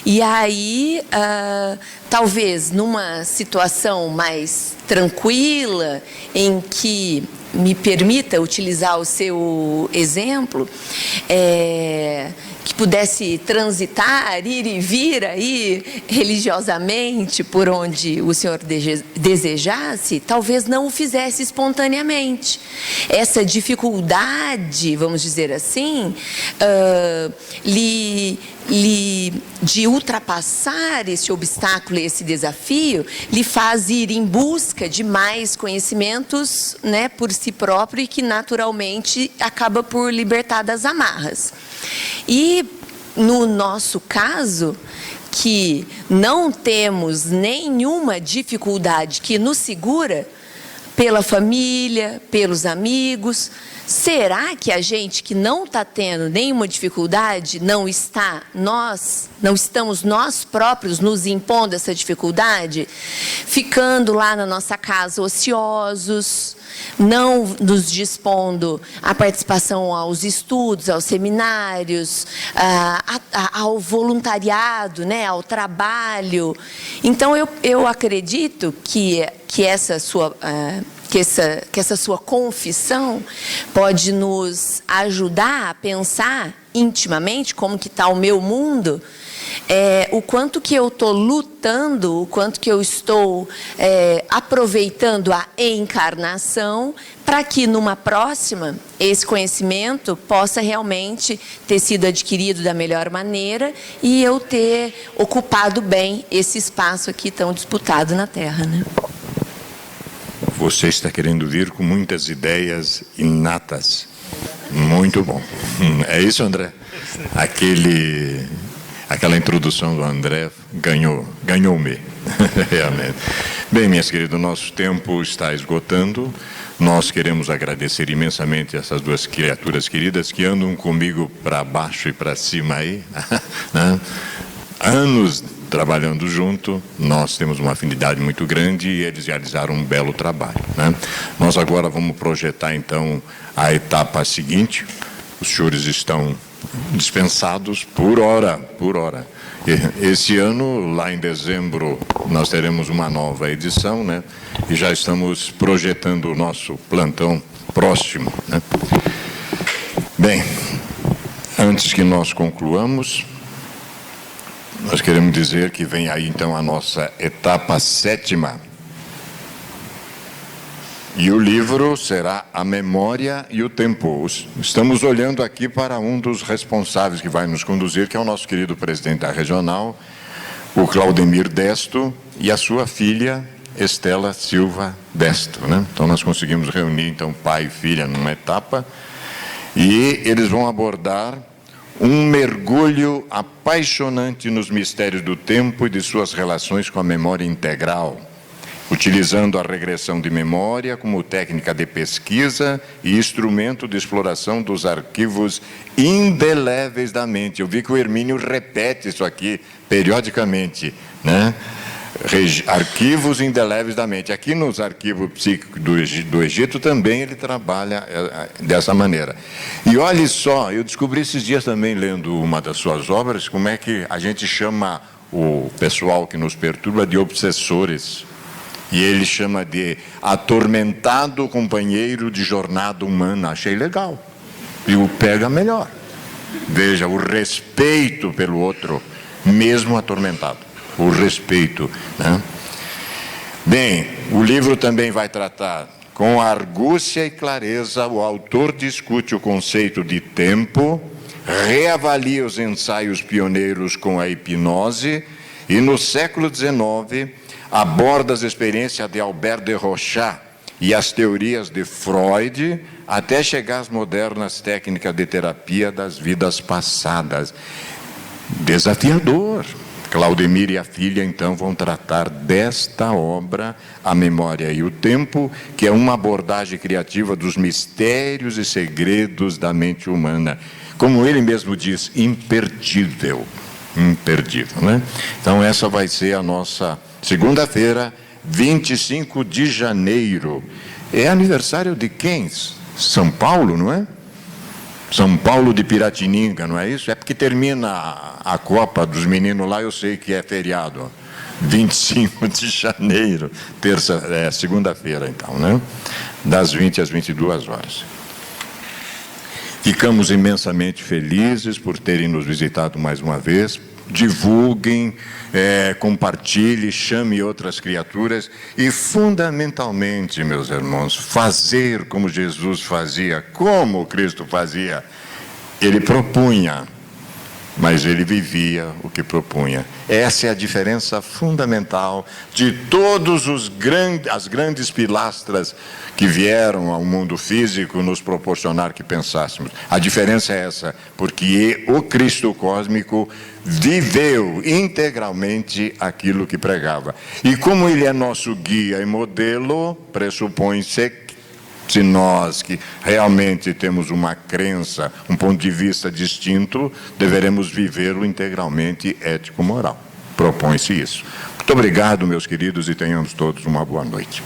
E aí, talvez numa situação mais tranquila, em que me permita utilizar o seu exemplo, que pudesse transitar, ir e vir aí religiosamente por onde o senhor desejasse, talvez não o fizesse espontaneamente. Essa dificuldade, vamos dizer assim, de ultrapassar esse obstáculo, esse desafio, lhe faz ir em busca de mais conhecimentos, né, por si próprio, e que naturalmente acaba por libertar das amarras. E no nosso caso, que não temos nenhuma dificuldade que nos segura, pela família, pelos amigos, será que a gente que não está tendo nenhuma dificuldade, não estamos nós próprios nos impondo essa dificuldade, ficando lá na nossa casa ociosos, não nos dispondo à participação aos estudos, aos seminários, ao voluntariado, né, ao trabalho? Então, eu acredito que essa sua confissão pode nos ajudar a pensar intimamente como que está o meu mundo, o quanto que eu estou lutando, o quanto que eu estou aproveitando a encarnação para que numa próxima esse conhecimento possa realmente ter sido adquirido da melhor maneira e eu ter ocupado bem esse espaço aqui tão disputado na Terra, né? Você está querendo vir com muitas ideias inatas. Muito bom. É isso, André? Aquela introdução do André ganhou-me. Realmente. Bem, minhas queridas, o nosso tempo está esgotando. Nós queremos agradecer imensamente essas duas criaturas queridas que andam comigo para baixo e para cima aí, né? Anos trabalhando junto, nós temos uma afinidade muito grande e eles realizaram um belo trabalho, né? Nós agora vamos projetar então a etapa seguinte. Os senhores estão dispensados por hora. Esse ano, lá em dezembro, nós teremos uma nova edição, né? E já estamos projetando o nosso plantão próximo, né? Bem, antes que nós concluamos, nós queremos dizer que vem aí então a nossa etapa 7ª. E o livro será A Memória e o Tempo. Estamos olhando aqui para um dos responsáveis que vai nos conduzir, que é o nosso querido presidente da regional, o Claudemir Desto, e a sua filha, Estela Silva Desto, né? Então nós conseguimos reunir então pai e filha numa etapa, e eles vão abordar um mergulho apaixonante nos mistérios do tempo e de suas relações com a memória integral. utilizando a regressão de memória como técnica de pesquisa e instrumento de exploração dos arquivos indeléveis da mente. Eu vi que o Hermínio repete isso aqui periodicamente, né? Arquivos indeléveis da mente. Aqui nos arquivos psíquicos do Egito também ele trabalha dessa maneira. E olhe só, eu descobri esses dias também, lendo uma das suas obras, como é que a gente chama o pessoal que nos perturba de obsessores. E ele chama de atormentado companheiro de jornada humana. Achei legal. E o pega melhor. Veja, o respeito pelo outro, mesmo atormentado. O respeito, né? Bem, o livro também vai tratar, com argúcia e clareza, o autor discute o conceito de tempo, reavalia os ensaios pioneiros com a hipnose e, no século XIX, aborda as experiências de Albert de Rochat e as teorias de Freud, até chegar às modernas técnicas de terapia das vidas passadas. Desafiador. Claudemir e a filha, então, vão tratar desta obra, A Memória e o Tempo, que é uma abordagem criativa dos mistérios e segredos da mente humana. Como ele mesmo diz, imperdível. Imperdível, né? Então, essa vai ser a nossa segunda-feira, 25 de janeiro. É aniversário de quem? São Paulo, não é? São Paulo de Piratininga, não é isso? É porque termina a Copa dos meninos lá, eu sei que é feriado. 25 de janeiro, segunda-feira, então, né? Das 20 às 22 horas. Ficamos imensamente felizes por terem nos visitado mais uma vez. Divulguem, compartilhem, chame outras criaturas e, fundamentalmente, meus irmãos, fazer como Jesus fazia, como Cristo fazia. Ele propunha, mas ele vivia o que propunha. Essa é a diferença fundamental de todos as grandes pilastras que vieram ao mundo físico nos proporcionar que pensássemos. A diferença é essa, porque o Cristo cósmico viveu integralmente aquilo que pregava. E como ele é nosso guia e modelo, pressupõe-se que, se nós que realmente temos uma crença, um ponto de vista distinto, deveremos vivê-lo integralmente ético-moral. Propõe-se isso. Muito obrigado, meus queridos, e tenhamos todos uma boa noite.